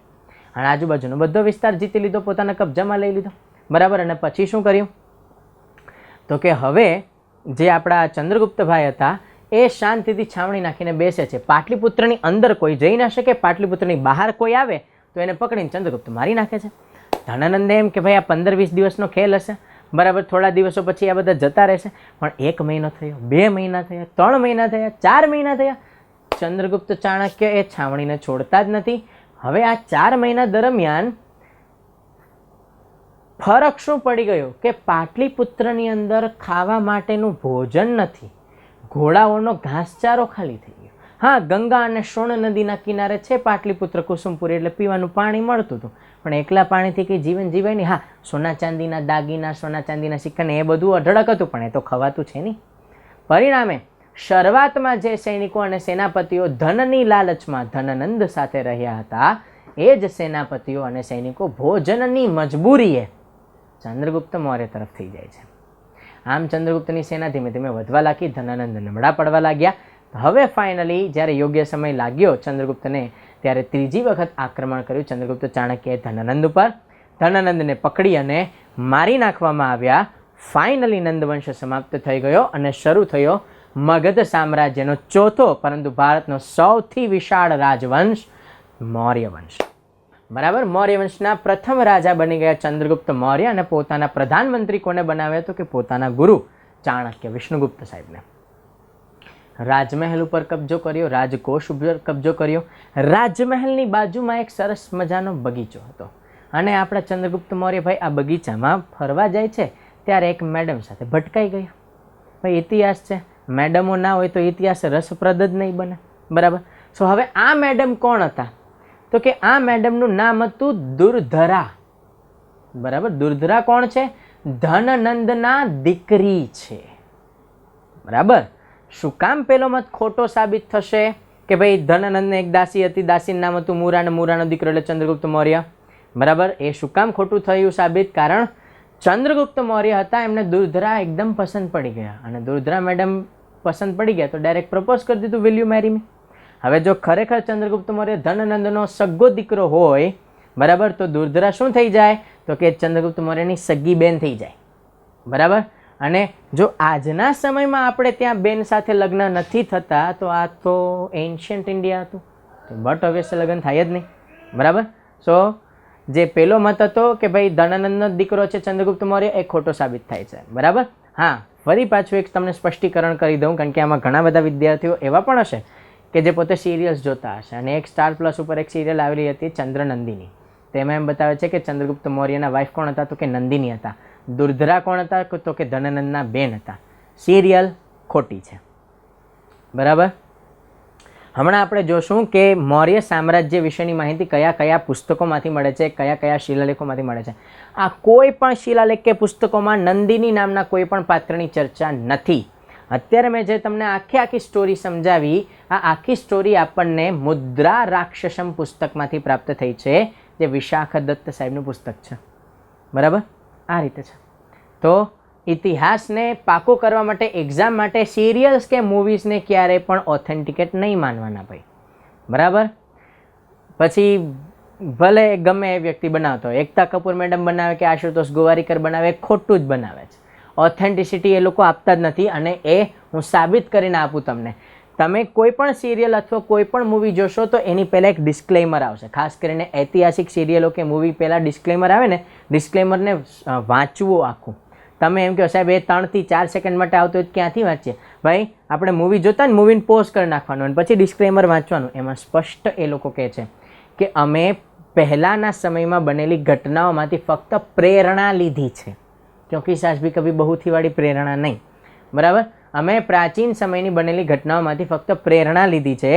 અને આજુબાજુનો બધો વિસ્તાર જીતી લીધો, પોતાના કબજામાં લઈ લીધો, બરાબર. અને પછી શું કર્યું? તો કે હવે જે આપણા ચંદ્રગુપ્તભાઈ હતા એ શાંતિથી છાવણી નાખીને બેસે છે. પાટલીપુત્રની અંદર કોઈ જઈ ના શકે, પાટલીપુત્રની બહાર કોઈ આવે તો એને પકડીને ચંદ્રગુપ્ત મારી નાખે છે. ધનનંદે એમ કે ભાઈ આ 15-20 દિવસનો ખેલ હશે, બરાબર, થોડા દિવસો પછી આ બધા જતા રહેશે. પણ 1 મહિનો થયો, 2 મહિના થયા, 3 મહિના થયા, 4 મહિના થયા, ચંદ્રગુપ્ત ચાણક્ય એ છાવણીને છોડતા જ નથી. હવે આ 4 મહિના દરમિયાન ફરક શું પડી ગયો કે પાટલીપુત્રની અંદર ખાવા માટેનું ભોજન નથી, ઘોડાઓનો ઘાસચારો ખાલી થઈ ગયો. હા, ગંગા અને સોણ નદીના કિનારે છે પાટલીપુત્ર, કુસુમપુરી, એટલે પીવાનું પાણી મળતું હતું, પણ એકલા પાણીથી કંઈ જીવન જીવાય નહીં. હા, સોના ચાંદીના દાગીના, સોના ચાંદીના સિક્કા ને એ બધું અઢળક હતું, પણ એ તો ખવાતું છે નહીં. પરિણામે શરૂઆતમાં જે સૈનિકો અને સેનાપતિઓ ધનની લાલચમાં ધનનંદ સાથે રહ્યા હતા, એ જ સેનાપતિઓ અને સૈનિકો ભોજનની મજબૂરીએ ચંદ્રગુપ્ત મૌર્ય તરફ થઈ જાય છે. આમ ચંદ્રગુપ્તની સેના ધીમે ધીમે વધવા લાગી, ધનનંદ નબળા પડવા લાગ્યા. હવે ફાઇનલી જ્યારે યોગ્ય સમય લાગ્યો ચંદ્રગુપ્તને, ત્યારે ત્રીજી વખત આક્રમણ કર્યું ચંદ્રગુપ્ત ચાણક્યએ ધનનંદ ઉપર. ધનનંદને પકડી અને મારી નાખવામાં આવ્યા. ફાઇનલી નંદવંશ સમાપ્ત થઈ ગયો અને શરૂ થયો મગધ સામ્રાજ્યનો ચોથો, પરંતુ ભારતનો સૌથી વિશાળ રાજવંશ મૌર્ય વંશ, બરાબર. મૌર્ય વંશના પ્રથમ રાજા બની ગયા ચંદ્રગુપ્ત મૌર્ય, અને પોતાના પ્રધાનમંત્રી કોને બનાવ્યા? તો કે પોતાના ગુરુ ચાણક્ય, વિષ્ણુગુપ્ત સાહેબને. રાજમહેલ ઉપર કબજો કર્યો, રાજકોષ ઉપર કબજો કર્યો. રાજમહેલની બાજુમાં એક સરસ મજાનો બગીચો હતો, અને આપણા ચંદ્રગુપ્ત મૌર્ય ભાઈ આ બગીચામાં ફરવા જાય છે ત્યારે એક મેડમ સાથે ભટકાઈ ગયા. ભાઈ ઇતિહાસ છે, મેડમો ના હોય તો ઇતિહાસ રસપ્રદ જ નહીં બને, બરાબર. સો હવે આ મેડમ કોણ હતા? તો કે આ મેડમનું નામ હતું દુર્ધરા. બરાબર. દુર્ધરા કોણ છે? ધનનંદના દીકરી છે. બરાબર. શું કામ પેલો મત ખોટો સાબિત થશે કે ભાઈ ધનનંદને એક દાસી હતી, દાસીનું નામ હતું મૂરા, અને મૂરાનો દીકરો એટલે ચંદ્રગુપ્ત મૌર્ય. બરાબર. એ શું કામ ખોટું થયું સાબિત? કારણ ચંદ્રગુપ્ત મૌર્ય હતા, એમને દુર્ધરા એકદમ પસંદ પડી ગયા, અને દુર્ધરા મેડમ પસંદ પડી ગયા તો ડાયરેક્ટ પ્રપોઝ કરી દીધું, વિલ યુ મેરી મી. હવે જો ખરેખર ચંદ્રગુપ્ત મૌર્ય ધનનંદનો સગ્ગો દીકરો હોય, બરાબર, તો દુર્ધરા શું થઈ જાય? તો કે ચંદ્રગુપ્ત મૌર્યની સગી બેન થઈ જાય. બરાબર. અને જો આજના સમયમાં આપણે ત્યાં બેન સાથે લગ્ન નથી થતા તો આ તો એન્શિયન્ટ ઇન્ડિયા હતું, બટ ઓબ્વિયસલી લગ્ન થાય જ નહીં. બરાબર. સો જે પેલો મત હતો કે ભાઈ ધનનંદનો દીકરો છે ચંદ્રગુપ્ત મૌર્ય, એ ખોટો સાબિત થાય છે. બરાબર. હા, ફરી પાછું એક તમને સ્પષ્ટીકરણ કરી દઉં, કારણ કે આમાં ઘણા બધા વિદ્યાર્થીઓ એવા પણ હશે કે જે પોતે સિરિયલ્સ જોતા હશે, અને એક સ્ટાર પ્લસ ઉપર એક સિરિયલ આવેલી હતી ચંદ્રનંદિની. તેમાં એમ બતાવે છે કે ચંદ્રગુપ્ત મૌર્યના વાઇફ કોણ હતા? તો કે નંદિની હતા. દુર્ધરા કોણ હતા? તો કે ધનનંદના બેન હતા. સિરિયલ ખોટી છે. બરાબર. હમણાં આપણે જોશું કે મૌર્ય સામ્રાજ્ય વિશેની માહિતી કયા કયા પુસ્તકોમાંથી મળે છે, કયા કયા શિલાલેખોમાંથી મળે છે. આ કોઈ પણ શિલાલેખ કે પુસ્તકોમાં નંદિની નામના કોઈ પણ પાત્રની ચર્ચા નથી. અત્યારે મેં જે તમને આખી સ્ટોરી સમજાવી, આ આખી સ્ટોરી આપણને મુદ્રા રાક્ષસમ પુસ્તકમાંથી પ્રાપ્ત થઈ છે, જે વિશાખ દત્ત સાહેબનું પુસ્તક છે. બરાબર. આ રીતે છે. તો ઇતિહાસને પાકો કરવા માટે, એક્ઝામ માટે સિરિયલ્સ કે મૂવીઝને ક્યારેય પણ ઓથેન્ટિકેટ નહીં માનવાના ભાઈ. બરાબર. પછી ભલે ગમે એ વ્યક્તિ બનાવતો હોય, એકતા કપૂર મેડમ બનાવે કે આશુતોષ ગોવારીકર બનાવે, ખોટું જ બનાવે છે. ઓથેન્ટિસિટી એ લોકો આપતા જ નથી, અને એ હું સાબિત કરીને આપું તમને. તમે કોઈ પણ સિરિયલ અથવા કોઈ પણ મૂવી જોશો તો એની પહેલાં એક ડિસ્ક્લેમર આવશે. ખાસ કરીને ઐતિહાસિક સિરિયલો કે મૂવી પહેલાં ડિસ્ક્લેમર આવે ને, ડિસ્ક્લેમરને વાંચવું આખું. તમે એમ કહો સાહેબ એ 3 થી 4 સેકન્ડ માટે આવતો હોય ક્યાંથી વાંચીએ? ભાઈ આપણે મૂવી જોતા ને, મૂવીને પોઝ કરી નાખવાનું અને પછી ડિસ્ક્લેમર વાંચવાનું. એમાં સ્પષ્ટ એ લોકો કહે છે કે અમે પહેલાંના સમયમાં બનેલી ઘટનાઓમાંથી ફક્ત પ્રેરણા લીધી છે, ક્યોંકિ સાસ ભી કભી બહુથી વાળી પ્રેરણા નહીં. બરાબર. અમે પ્રાચીન સમયની બનેલી ઘટનાઓમાંથી ફક્ત પ્રેરણા લીધી છે.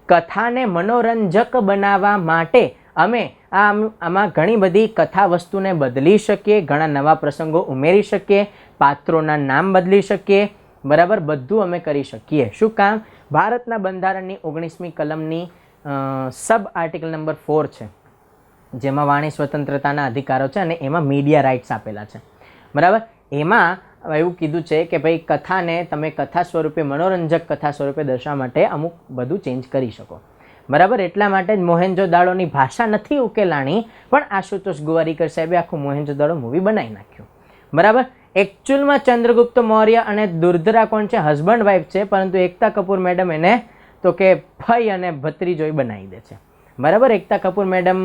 કથાને મનોરંજક બનાવવા માટે અમે આમાં ઘણી બધી કથા વસ્તુને બદલી શકીએ, ઘણા નવા પ્રસંગો ઉમેરી શકીએ, પાત્રોના નામ બદલી શકીએ. બરાબર. બધું અમે કરી શકીએ. શું કામ? ભારતના બંધારણની 19મી કલમની સબ આર્ટિકલ નંબર 4 છે, જેમાં વાણી સ્વતંત્રતાના અધિકારો છે, અને એમાં મીડિયા રાઇટ્સ આપેલા છે. બરાબર. એમાં એવું કીધું છે કે ભાઈ કથાને તમે કથા સ્વરૂપે, મનોરંજક કથા સ્વરૂપે દર્શાવવા માટે અમુક બધું ચેન્જ કરી શકો. બરાબર. એટલા માટે જ મોહેન્જો-દાળોની ભાષા નથી ઉકેલાણી, પણ આશુતોષ ગોવારીકર સાહેબે આખું મોહેન્જો-દાળો મૂવી બનાવી નાખ્યું. બરાબર. એકચ્યુઅલમાં ચંદ્રગુપ્ત મૌર્ય અને દુર્ધરા કોણ છે? હસબન્ડ વાઇફ છે, પરંતુ એકતા કપૂર મેડમ એને તો કે ફઈ અને ભત્રીજોઈ બનાવી દે છે. બરાબર. એકતા કપૂર મેડમ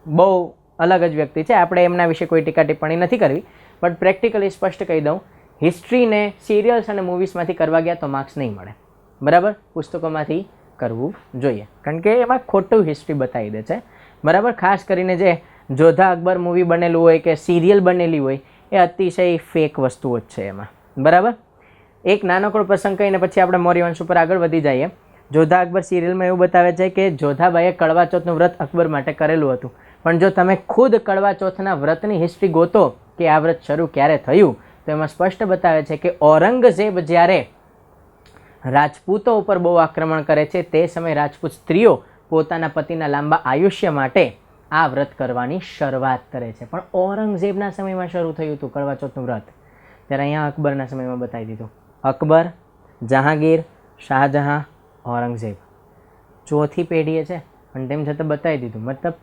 બહુ અલગ જ વ્યક્તિ છે, આપણે એમના વિશે કોઈ ટીકા ટિપ્પણી નથી કરવી, બટ પ્રેક્ટિકલી સ્પષ્ટ કહી દઉં, હિસ્ટ્રીને સિરિયલ્સ અને મૂવીઝમાંથી કરવા ગયા તો માર્ક્સ નહીં મળે. બરાબર. પુસ્તકોમાંથી કરવું જોઈએ, કારણ કે એમાં ખોટું હિસ્ટ્રી બતાવી દે છે. બરાબર. ખાસ કરીને જે જોધા અકબર મૂવી બનેલું હોય કે સિરિયલ બનેલી હોય, એ અતિશય ફેક વસ્તુઓ જ છે એમાં. બરાબર. એક નાનકડો પ્રસંગ કહીને પછી આપણે મૌર્ય વંશ ઉપર આગળ વધી જઈએ. જોધા અકબર સિરિયલમાં એવું બતાવે છે કે જોધાબાઈએ કડવા ચોથનું વ્રત અકબર માટે કરેલું હતું, પણ જો તમે ખુદ કડવા ચોથના વ્રતની હિસ્ટ્રી ગોતો કે આ વ્રત શરૂ ક્યારે થયું, તો એમાં સ્પષ્ટ બતાવે છે કે ઔરંગઝેબ જ્યારે રાજપૂતો ઉપર બહુ આક્રમણ કરે છે, તે સમયે રાજપૂત સ્ત્રીઓ પોતાના પતિના લાંબા આયુષ્ય માટે આ વ્રત કરવાની શરૂઆત કરે છે. પણ ઔરંગઝેબના સમયમાં શરૂ થયું હતું કડવા ચોથનું વ્રત, ત્યારે અહીંયા અકબરના સમયમાં બતાવી દીધું. અકબર, જહાંગીર, શાહજહાં, ઔરંગઝેબ ચોથી પેઢીએ છે, પણ તેમ છતાં બતાવી દીધું. મતલબ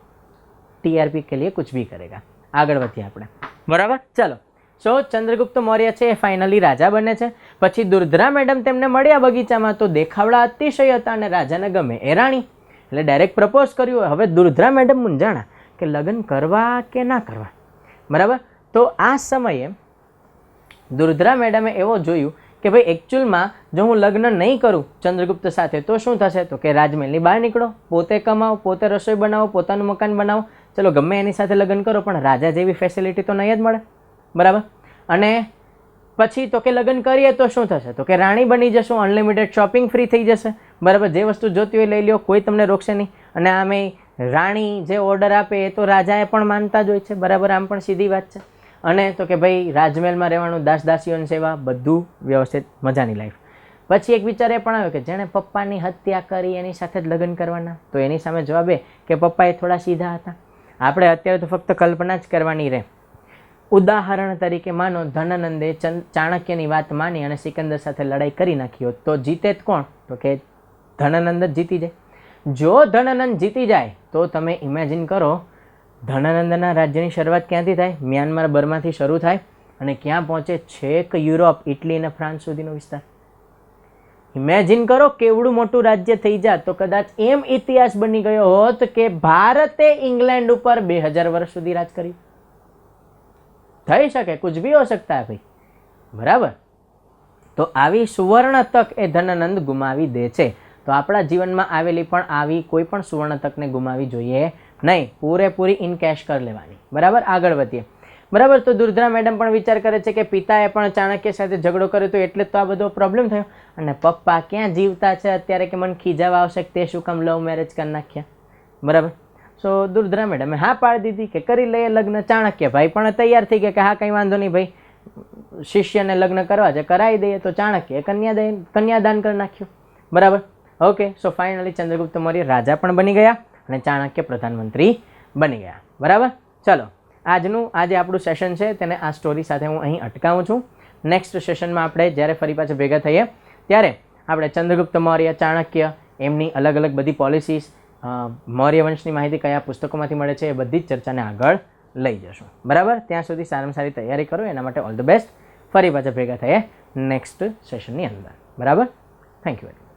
ટીઆરપી કે લીએ કુછ ભી કરેગા. આગળ વધીએ આપણે. બરાબર. ચલો. સો ચંદ્રગુપ્ત મૌર્ય છે એ ફાઇનલી રાજા બને છે. પછી દુર્ધરા મેડમ તેમને મળ્યા બગીચામાં, તો દેખાવડા અતિશય હતા અને રાજાને ગમે એ રાણી, એટલે ડાયરેક્ટ પ્રપોઝ કર્યું. હવે દુર્ધરા મેડમ મૂંઝાણા કે લગ્ન કરવા કે ના કરવા. બરાબર. તો આ સમયે દુર્ધરા મેડમે એવો જોયું કે ભાઈ એકચ્યુઅલમાં જો હું લગ્ન નહીં કરું ચંદ્રગુપ્ત સાથે તો શું થશે? તો કે રાજમહેલની બહાર નીકળો, પોતે કમાવો, પોતે રસોઈ બનાવો, પોતાનું મકાન બનાવો, ચલો ગમે એની સાથે લગ્ન કરો, પણ રાજા જેવી ફેસિલિટી તો નહીં જ મળે. બરાબર. અને પછી તો કે લગ્ન કરીએ તો શું થશે? તો કે રાણી બની જશું, અનલિમિટેડ શોપિંગ ફ્રી થઈ જશે. બરાબર. જે વસ્તુ જોતી હોય લઈ લો, કોઈ તમને રોકશે નહીં. અને આમે રાણી જે ઓર્ડર આપે એ તો રાજાએ પણ માનતા જ હોય છે, બરાબર, આમ પણ સીધી વાત છે. અને તો કે ભાઈ રાજમહેલમાં રહેવાનું, દાસ દાસીઓની સેવા, બધું વ્યવસ્થિત, મજાની લાઈફ. પછી એક વિચાર એ પણ આવ્યો કે જેણે પપ્પાની હત્યા કરી એની સાથે જ લગ્ન કરવાના. તો એની સામે જવાબ એ કે પપ્પા એ થોડા સીધા હતા. આપણે અત્યારે તો ફક્ત કલ્પના જ કરવાની રહે. ઉદાહરણ તરીકે માનો ધનાનંદે ચાણક્યની વાત માની અને સિકંદર સાથે લડાઈ કરી નાખી હોત તો જીતે જ કોણ? તો કે ધનાનંદ જ જીતી જાય. જો ધનાનંદ જીતી જાય તો તમે ઇમેજિન કરો ધનાનંદના રાજ્યની શરૂઆત ક્યાંથી થાય? મ્યાનમાર, બર્માથી શરૂ થાય અને ક્યાં પહોંચે? છેક યુરોપ, ઇટલી અને ફ્રાન્સ સુધીનો વિસ્તાર. ઇમેજિન કરો કેવડું મોટું રાજ્ય થઈ જાત. તો કદાચ એમ ઇતિહાસ બની ગયો હોત કે ભારતે ઇંગ્લેન્ડ ઉપર 2000 વર્ષ સુધી રાજ કર્યું. થઈ શકે, કુછ ભી હો સકતા હૈ ભાઈ, બરાબર. તો આવી સુવર્ણ તક એ ધનાનંદ ગુમાવી દે છે. તો આપણા જીવનમાં આવેલી પણ આવી કોઈ પણ સુવર્ણ તકને ગુમાવી જોઈએ નહીં, પૂરેપૂરી ઇન કેશ કરી લેવાની, બરાબર. આગળ વધીએ, બરાબર. તો દુર્ધરા મેડમ પણ વિચાર કરે છે કે પિતાએ પણ ચાણક્ય સાથે ઝઘડો કર્યો તો એટલે તો આ બધો પ્રોબ્લેમ થયો, અને પપ્પા ક્યાં જીવતા છે અત્યારે કે મને ખીજાવા આવશે તે શું કામ લવ મેરેજ કરી નાખ્યા, બરાબર. સો દુર્ધરા મેડમે હા પાડી દીધી કે કરી લઈએ લગ્ન. ચાણક્ય ભાઈ પણ તૈયાર થઈ ગયા કે હા કંઈ વાંધો નહીં ભાઈ, શિષ્યને લગ્ન કરવા છે કરાવી દઈએ. તો ચાણક્ય કન્યાદાન કરી નાખ્યું, બરાબર. Okay, so finally Chandragupta Maurya રાજા પણ બની ગયા અને ચાણક્ય પ્રધાનમંત્રી બની ગયા, બરાબર. ચલો, આજે આપણું સેશન છે તેને આ સ્ટોરી સાથે હું અહીં અટકાવું છું. નેક્સ્ટ સેશનમાં આપણે જ્યારે ફરી પાછા ભેગા થઈએ ત્યારે આપણે ચંદ્રગુપ્ત મૌર્ય, ચાણક્ય, એમની અલગ અલગ બધી પોલિસીસ, મૌર્ય વંશની માહિતી કયા પુસ્તકોમાંથી મળે છે એ બધી જ ચર્ચાને આગળ લઈ જશું, બરાબર. ત્યાં સુધી સારામાં સારી તૈયારી કરો, એના માટે ઓલ ધ બેસ્ટ. ફરી પાછા ભેગા થઈએ નેક્સ્ટ સેશનની અંદર, બરાબર. Thank you very much.